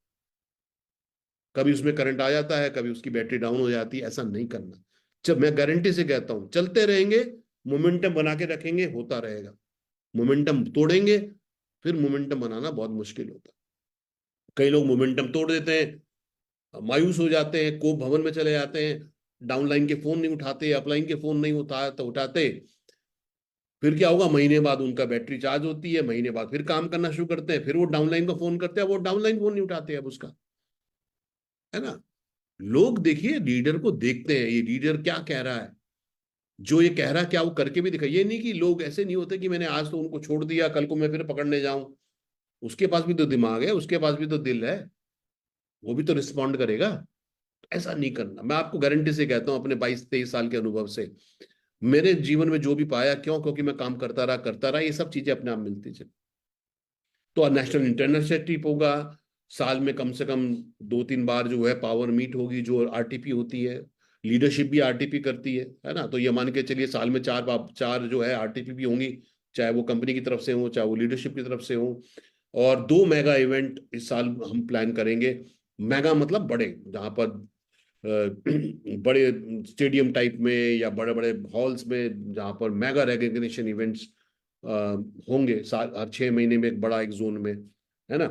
कभी उसमें करंट आ जाता है, कभी उसकी बैटरी डाउन हो जाती है, ऐसा नहीं करना। जब मैं गारंटी से कहता हूं चलते रहेंगे, मोमेंटम बना के रखेंगे, होता रहेगा। मोमेंटम तोड़ेंगे, फिर मोमेंटम बनाना बहुत मुश्किल होता है। कई लोग मोमेंटम तोड़ देते हैं, मायूस हो जाते हैं, कोप भवन में चले जाते हैं, डाउनलाइन के फोन नहीं उठाते, अपलाइन के फोन नहीं उठाते। फिर क्या होगा, महीने बाद उनका बैटरी चार्ज होती है, महीने बाद फिर काम करना शुरू करते हैं, फिर वो डाउनलाइन को फोन करते हैं, वो डाउनलाइन फोन नहीं उठाते अब उसका, है ना। लोग देखिए लीडर को देखते हैं, ये लीडर क्या कह रहा है, जो ये कह रहा है क्या वो करके भी दिखा। ये नहीं कि लोग ऐसे नहीं होते कि मैंने आज तो उनको छोड़ दिया, कल को मैं फिर पकड़ने जाऊं। उसके पास भी तो दिमाग है, उसके पास भी तो दिल है, वो भी तो रिस्पॉन्ड करेगा। ऐसा नहीं करना, मैं आपको गारंटी से कहता हूं अपने 22-23 साल के अनुभव से। मेरे जीवन में जो भी पाया, क्यों, क्योंकि मैं काम करता रहा, ये सब चीजें अपने आप मिलती चली। तो नेशनल इंटरनेशनल ट्रिप होगा, साल में कम से कम 2-3 बार जो है पावर मीट होगी, जो आरटीपी होती है। लीडरशिप भी आरटीपी करती है ना, तो ये मान के चलिए साल में चार चार जो है आरटीपी भी होंगी, चाहे वो कंपनी की तरफ से हो, चाहे वो लीडरशिप की तरफ से हो। और 2 मेगा इवेंट इस साल हम प्लान करेंगे। मेगा मतलब बड़े, जहां पर बड़े स्टेडियम टाइप में या बड़े बड़े हॉल्स में, जहां पर मेगा रिकग्निशन इवेंट्स होंगे। हर 6 महीने में एक बड़ा एक जोन में, है ना।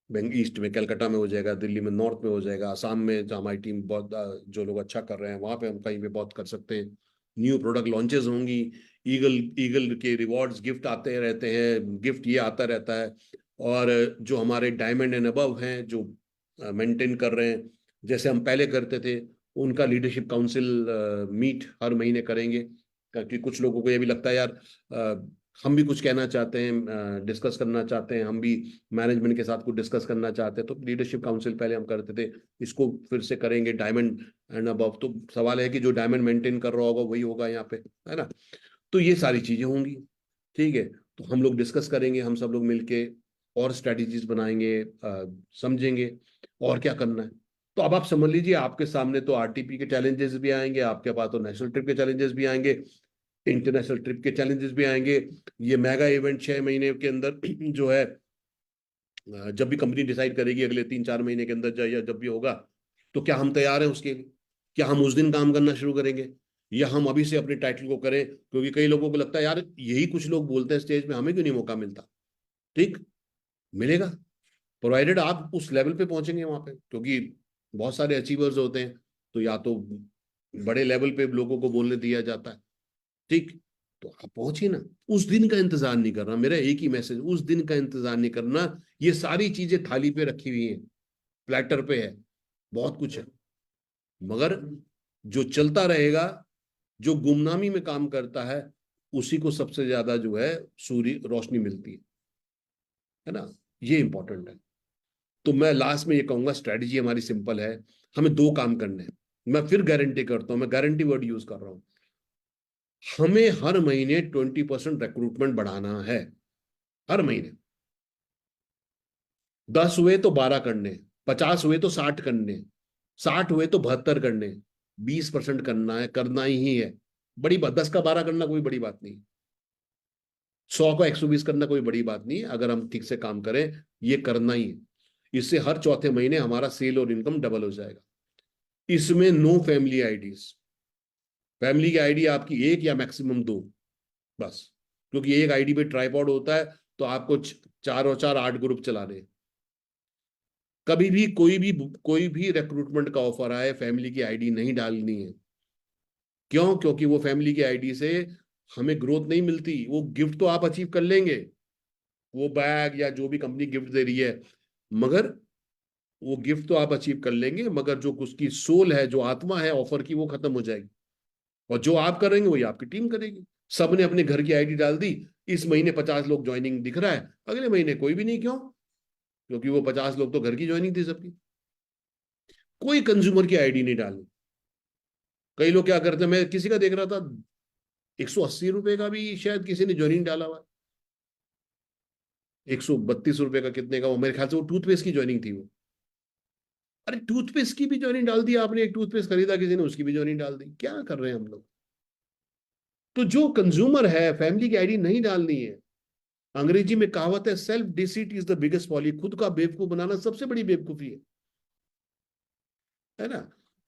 बैंक ईस्ट में कलकत्ता में हो जाएगा, दिल्ली में नॉर्थ में हो जाएगा, आसाम में जहाँ हमारी टीम बहुत जो लोग अच्छा कर रहे हैं वहां पे हम कहीं पे बहुत कर सकते हैं। न्यू प्रोडक्ट लॉन्चेस होंगी, ईगल ईगल के रिवॉर्ड्स गिफ्ट आते रहते हैं, गिफ्ट ये आता रहता है। और जो हमारे डायमंड एंड अबव हैं, जो मेंटेन कर रहे हैं जैसे हम पहले करते थे, उनका लीडरशिप काउंसिल मीट हर महीने करेंगे। क्योंकि कुछ लोगों को ये भी लगता है यार, हम भी कुछ कहना चाहते हैं, डिस्कस करना चाहते हैं, हम भी मैनेजमेंट के साथ कुछ डिस्कस करना चाहते हैं, तो लीडरशिप काउंसिल पहले हम करते थे, इसको फिर से करेंगे डायमंड एंड अबव। तो सवाल है कि जो डायमंड मेंटेन कर रहा होगा वही होगा यहाँ पे, है ना। तो ये सारी चीजें होंगी। ठीक है, तो हम लोग डिस्कस करेंगे, हम सब लोग मिलके और स्ट्रेटजीज बनाएंगे, समझेंगे और क्या करना है। तो अब आप समझ लीजिए, आपके सामने तो आरटीपी के चैलेंजेस भी आएंगे, आपके पास तो नेशनल ट्रिप के चैलेंजेस भी आएंगे, इंटरनेशनल ट्रिप के चैलेंजेस भी आएंगे। ये मेगा इवेंट 6 महीने के अंदर जो है, जब भी कंपनी डिसाइड करेगी अगले 3-4 महीने के अंदर या जब भी होगा, तो क्या हम तैयार हैं उसके लिए? क्या हम उस दिन काम करना शुरू करेंगे, या हम अभी से अपने टाइटल को करें? क्योंकि कई लोगों को लगता है यार यही कुछ लोग बोलते हैं स्टेज में, हमें क्यों नहीं मौका मिलता। ठीक, मिलेगा, प्रोवाइडेड आप उस लेवल पे पहुंचेंगे वहां पे। क्योंकि बहुत सारे अचीवर्स होते हैं, तो या तो बड़े लेवल पे लोगों को बोलने दिया जाता है। ठीक, तो आप पहुंचिए ना। उस दिन का इंतजार नहीं करना, मेरा एक ही मैसेज, उस दिन का इंतजार नहीं करना। ये सारी चीजें थाली पे रखी हुई हैं, प्लेटर पे है, बहुत कुछ है। मगर जो चलता रहेगा, जो गुमनामी में काम करता है, उसी को सबसे ज्यादा जो है सूर्य रोशनी मिलती है ना। ये इंपॉर्टेंट है। तो मैं लास्ट में ये कहूंगा, स्ट्रेटजी हमारी सिंपल है, हमें दो काम करने हैं। मैं फिर गारंटी करता हूं, मैं गारंटी वर्ड यूज कर रहा हूं। हमें हर महीने 20% रिक्रूटमेंट बढ़ाना है, हर महीने। 10 हुए तो 12 करने, 50 हुए तो 60 करने, 60 हुए तो 72 करने, 20% करना है, करना ही है। बड़ी बात, 10 का 12 करना कोई बड़ी बात नहीं, 100 का 120 करना कोई बड़ी बात नहीं, अगर हम ठीक से काम करें, ये करना ही है। इससे हर चौथे महीने हमारा सेल और इनकम डबल हो जाएगा। इसमें नो फैमिली आईडीज। फैमिली की आईडी आपकी एक या मैक्सिमम दो, बस। क्योंकि एक आईडी पे ट्राइपॉड होता है, तो आपको 4 और 4 8 ग्रुप चलाने हैं। कभी भी कोई भी रिक्रूटमेंट का ऑफर आए, फैमिली की आईडी नहीं डालनी है। क्यों? क्योंकि वो फैमिली की आईडी से हमें ग्रोथ नहीं मिलती। वो गिफ्ट तो आप अचीव कर लेंगे, वो बैग या जो भी कंपनी गिफ्ट दे रही है, मगर वो गिफ्ट तो आप अचीव कर लेंगे, मगर जो उसकी सोल है, जो आत्मा है ऑफर की, वो खत्म हो जाएगी। और जो आप करेंगे वही आपकी टीम करेगी। सबने अपने घर की आईडी डाल दी, इस महीने 50 लोग ज्वाइनिंग दिख रहा है, अगले महीने कोई भी नहीं। क्यों? क्योंकि वो 50 लोग तो घर की ज्वाइनिंग थी सबकी। कोई कंज्यूमर की आईडी नहीं डाली। कई लोग क्या करते हैं, मैं किसी का देख रहा था, 180 रुपए का भी शायद किसी ने ज्वाइनिंग डाला हुआ। 132 रुपए का कितने का, वो मेरे ख्याल से वो टूथपेस्ट की ज्वाइनिंग थी वो। अरे टूथपेस्ट की भी ज्वाइनिंग डाल दी आपने, एक टूथपेस्ट खरीदा किसी ने, उसकी भी ज्वाइनिंग डाल दी। क्या कर रहे हैं हम लोग? तो जो कंज्यूमर है, फैमिली की आईडी नहीं डालनी है। अंग्रेजी में कहावत है, self deceit is the biggest folly. खुद का बेवकूफ बनाना सबसे बड़ी बेवकूफी है ना?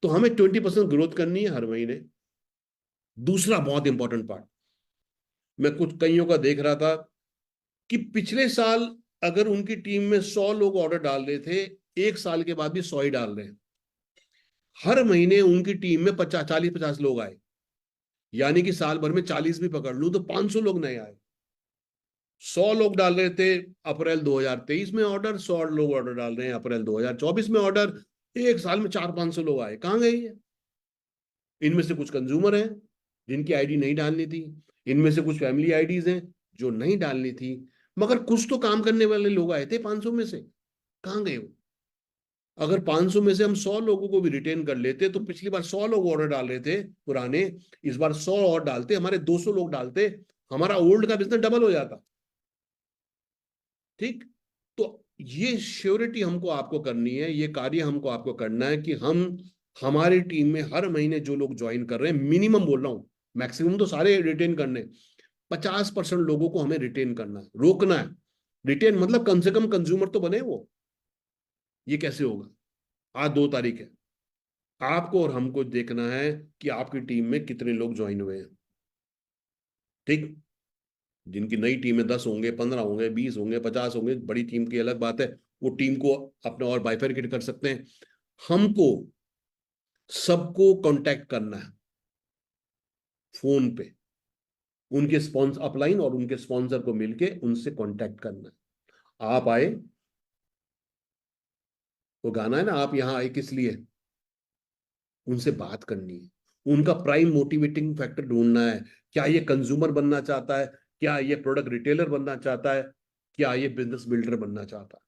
तो हमें 20% ग्रोथ करनी है हर महीने। दूसरा बहुत इंपॉर्टेंट पार्ट, मैं कुछ कईयों का देख रहा था कि पिछले साल अगर उनकी टीम में 100 लोग ऑर्डर डाल रहे थे, एक साल के बाद भी 100 ही डाल रहे हैं। हर महीने उनकी टीम में 40-50 लोग आए, यानी कि साल भर में 40 भी पकड़ लूं तो 500 लोग नए आए। 100 लोग डाल रहे थे अप्रैल 2023 में ऑर्डर, 100 लोग ऑर्डर डाल रहे हैं अप्रैल 2024 में ऑर्डर। एक साल में 400-500 लोग आए, कहां गए ये? इनमें से कुछ कंज्यूमर हैं जिनकी आईडी नहीं डालनी थी, इनमें से कुछ फैमिली आईडीज हैं जो नहीं डालनी थी, मगर कुछ तो काम करने वाले लोग आए थे 500 में से। कहां गए वो? अगर 500 में से हम 100 लोगों को भी रिटेन कर लेते, तो पिछली बार 100 लोग ऑर्डर डाल रहे थे पुराने, इस बार 100 और डालते, हमारे 200 लोग डालते, हमारा ओल्ड का बिजनेस डबल हो जाता। ठीक? तो ये श्योरिटी हमको आपको करनी है, ये कार्य हमको आपको करना है कि हम हमारी टीम में हर महीने जो लोग ज्वाइन कर रहे हैं, मिनिमम बोल रहा हूं, मैक्सिमम तो सारे रिटेन करने, 50% लोगों को हमें रिटेन करना है, रोकना है। रिटेन मतलब कम से कम कंज्यूमर तो बने वो। ये कैसे होगा? आज 2 तारीख है, आपको और हमको देखना है कि आपकी टीम में कितने लोग ज्वाइन हुए हैं। ठीक? जिनकी नई टीम में 10 होंगे, 15 होंगे, 20 होंगे, 50 होंगे, बड़ी टीम की अलग बात है, वो टीम को अपना और बाइफरकेट कर सकते हैं। हमको सबको कांटेक्ट करना है फोन पे, उनके स्पॉन्सर अपलाइन और उनके स्पॉन्सर को मिलके उनसे कांटेक्ट करना है। आप आए, वो गाना है ना, आप यहां आए किस लिए, उनसे बात करनी है। उनका प्राइम मोटिवेटिंग फैक्टर ढूंढना है। क्या ये कंज्यूमर बनना चाहता है? क्या ये प्रोडक्ट रिटेलर बनना चाहता है? क्या ये बिजनेस बिल्डर बनना चाहता है?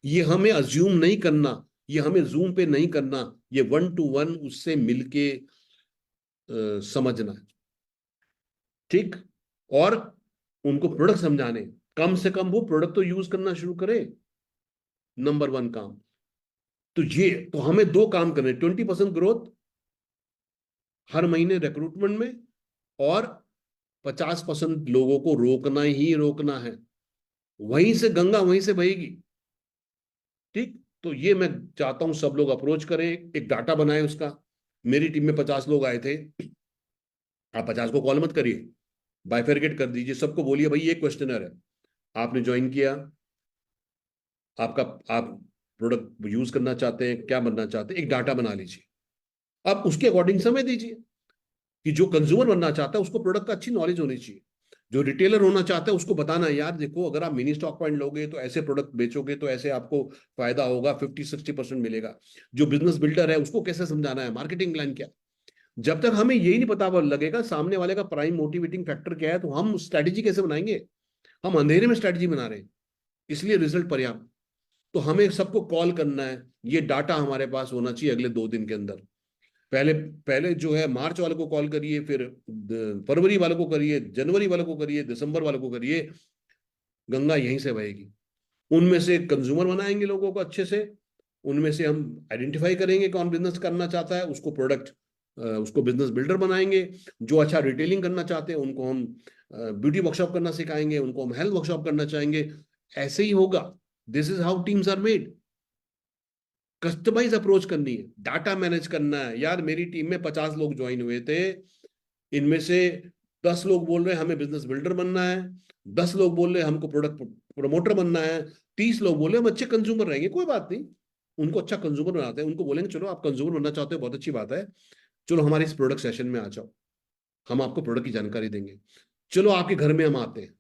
ये हमें अज्यूम नहीं करना, ये हमें जूम पे नहीं करना, ये 1 to 1 उससे मिलके समझना है। ठीक? और उनको प्रोडक्ट समझाने, कम से कम वो प्रोडक्ट तो यूज करना शुरू करे, नंबर 1 काम। तो ये तो हमें दो काम करने, 20% ग्रोथ हर महीने रिक्रूटमेंट में, और 50% लोगों को रोकना ही रोकना है। वहीं से गंगा वहीं से बहेगी। ठीक? तो ये मैं चाहता हूं सब लोग अप्रोच करें, एक डाटा बनाए उसका। मेरी टीम में 50 लोग आए थे, आप 50 को कॉल मत करिए, बाइफरकेट कर दीजिए, सबको बोलिए भाई ये क्वेश्चनर है, आपने ज्वाइन किया, आपका आप प्रोडक्ट यूज करना चाहते हैं, क्या बनना चाहते हैं, एक डाटा बना लीजिए। आप उसके अकॉर्डिंग समय दीजिए कि जो कंज्यूमर बनना चाहता है उसको प्रोडक्ट का अच्छी नॉलेज होनी चाहिए। जो रिटेलर होना चाहता है उसको बताना है, यार देखो अगर आप मिनी स्टॉक पॉइंट लोगे तो ऐसे प्रोडक्ट बेचोगे तो ऐसे आपको फायदा होगा, 50-60% मिलेगा। जो बिजनेस बिल्डर है उसको कैसे समझाना है, मार्केटिंग प्लान क्या। जब तक हमें यही नहीं पता लगेगा सामने वाले का प्राइम मोटिवेटिंग फैक्टर क्या है, तो हम स्ट्रैटेजी कैसे बनाएंगे? हम अंधेरे में स्ट्रैटेजी बना रहे हैं, इसलिए रिजल्ट पर्याप्त। तो हमें सबको कॉल करना है, ये डाटा हमारे पास होना चाहिए अगले 2 दिन के अंदर। पहले पहले जो है मार्च वाले को कॉल करिए, फिर फरवरी वाले को करिए, जनवरी वाले को करिए, दिसंबर वाले को करिए। गंगा यहीं से बहेगी। उनमें से कंज्यूमर बनाएंगे लोगों को अच्छे से, उनमें से हम आइडेंटिफाई करेंगे कौन बिजनेस करना चाहता है, उसको प्रोडक्ट, उसको बिजनेस बिल्डर बनाएंगे। जो अच्छा रिटेलिंग करना चाहते हैं उनको हम ब्यूटी वर्कशॉप करना सिखाएंगे, उनको हम हेल्थ वर्कशॉप करना चाहेंगे। ऐसे ही होगा। This is how teams are made. Customise approach करनी है, डाटा मैनेज करना है। यार मेरी टीम में 50 लोग ज्वाइन हुए थे, इनमें से 10 लोग बोल रहे हैं हमें बिजनेस बिल्डर बनना है, 10 लोग बोल रहे हैं हमको प्रोडक्ट प्रमोटर बनना है, 30 लोग बोल रहे हैं हम अच्छे कंज्यूमर रहेंगे। कोई बात नहीं, उनको अच्छा कंज्यूमर बनाते हैं, उनको बोलेंगे चलो आप कंज्यूमर बनना चाहते हो, बहुत अच्छी बात है, चलो हमारे इस प्रोडक्ट सेशन में आ जाओ, हम आपको प्रोडक्ट की जानकारी देंगे। चलो आपके घर में हम आते हैं,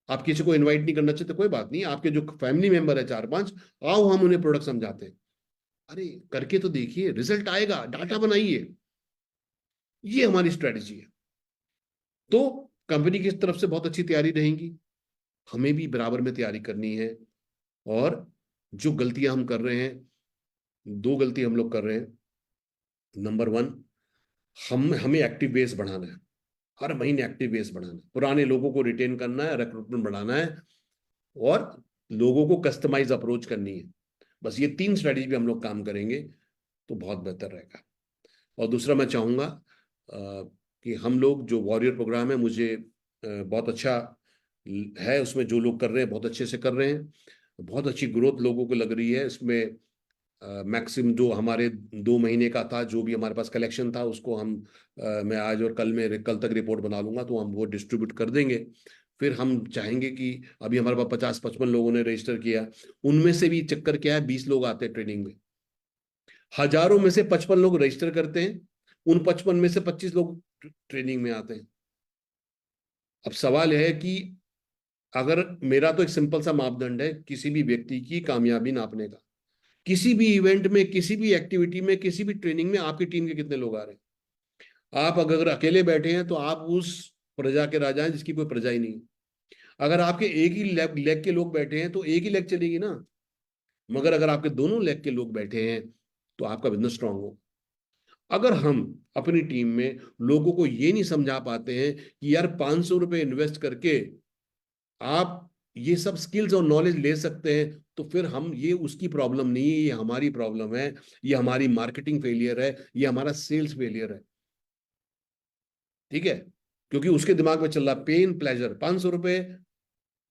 आप किसी को इन्वाइट नहीं करना चाहते कोई बात नहीं, आपके जो फैमिली मेंबर है 4-5, आओ हम उन्हें प्रोडक्ट समझाते हैं। अरे करके तो देखिए, रिजल्ट आएगा, डाटा बनाइए। ये हमारी स्ट्रेटेजी है। तो कंपनी की तरफ से बहुत अच्छी तैयारी रहेगी, हमें भी बराबर में तैयारी करनी है। और जो गलतियां हम कर रहे हैं, 2 गलती हम लोग कर रहे हैं। नंबर 1, हमें एक्टिव बेस बढ़ाना है, हर महीने एक्टिव बेस बढ़ाना है, पुराने लोगों को रिटेन करना है, रिक्रूटमेंट बढ़ाना है, और लोगों को कस्टमाइज अप्रोच करनी है। बस ये 3 स्ट्रेटेजी पे हम लोग काम करेंगे तो बहुत बेहतर रहेगा। और दूसरा मैं चाहूंगा कि हम लोग जो वॉरियर प्रोग्राम है, मुझे बहुत अच्छा है, उसमें जो लोग कर रहे हैं बहुत अच्छे से कर रहे हैं, बहुत अच्छी ग्रोथ लोगों को लग रही है इसमें। मैक्सिमम जो हमारे 2 महीने का था, जो भी हमारे पास कलेक्शन था, उसको हम मैं आज और कल तक रिपोर्ट बना लूंगा, तो हम वो डिस्ट्रीब्यूट कर देंगे। फिर हम चाहेंगे कि अभी हमारे पास 50-55 लोगों ने रजिस्टर किया, उनमें से भी चक्कर क्या है, 20 लोग आते हैं ट्रेनिंग में, हजारों में से 55 लोग रजिस्टर करते हैं, उन 55 में से 25 लोग ट्रेनिंग में आते हैं। अब सवाल है कि अगर मेरा तो एक सिंपल सा मापदंड है किसी भी व्यक्ति की कामयाबी नापने का, किसी भी इवेंट में, किसी भी एक्टिविटी में, किसी भी ट्रेनिंग में आपकी टीम के कितने लोग आ रहे हैं। आप अगर अकेले बैठे हैं तो आप उस प्रजा के राजा हैं जिसकी कोई प्रजा ही नहीं। अगर आपके एक ही लेग के लोग बैठे हैं तो एक ही लेग चलेगी ना, मगर अगर आपके दोनों लेग के लोग बैठे हैं तो आपका बिजनेस स्ट्रांग हो। अगर हम अपनी टीम में लोगों को ये नहीं समझा पाते हैं कि यार 500 रुपए इन्वेस्ट करके आप ये सब स्किल्स और नॉलेज ले सकते हैं, तो फिर हम, ये उसकी प्रॉब्लम नहीं है, ये हमारी प्रॉब्लम है, ये हमारी मार्केटिंग फेलियर है, ये हमारा सेल्स फेलियर है। ठीक है, क्योंकि उसके दिमाग में चल रहा पेन प्लेजर, 500 रुपए,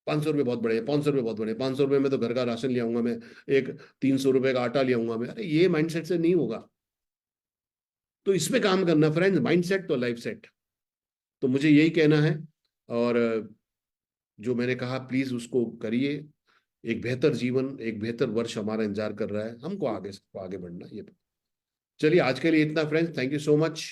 500 रुपए बहुत बड़े, 500 रुपए बहुत बड़े, 500 रुपए में तो घर का राशन ले आऊंगा मैं, एक 300 रुपए का आटा ले आऊंगा मैं। अरे ये माइंडसेट से नहीं होगा। तो इसमें काम करना फ्रेंड्स, माइंडसेट तो लाइफ सेट। तो मुझे यही कहना है। और जो मैंने कहा प्लीज उसको करिए। एक बेहतर जीवन, एक बेहतर वर्ष हमारा इंतजार कर रहा है, हमको आगे बढ़ना। ये चलिए, आज के लिए इतना friends, thank you so much.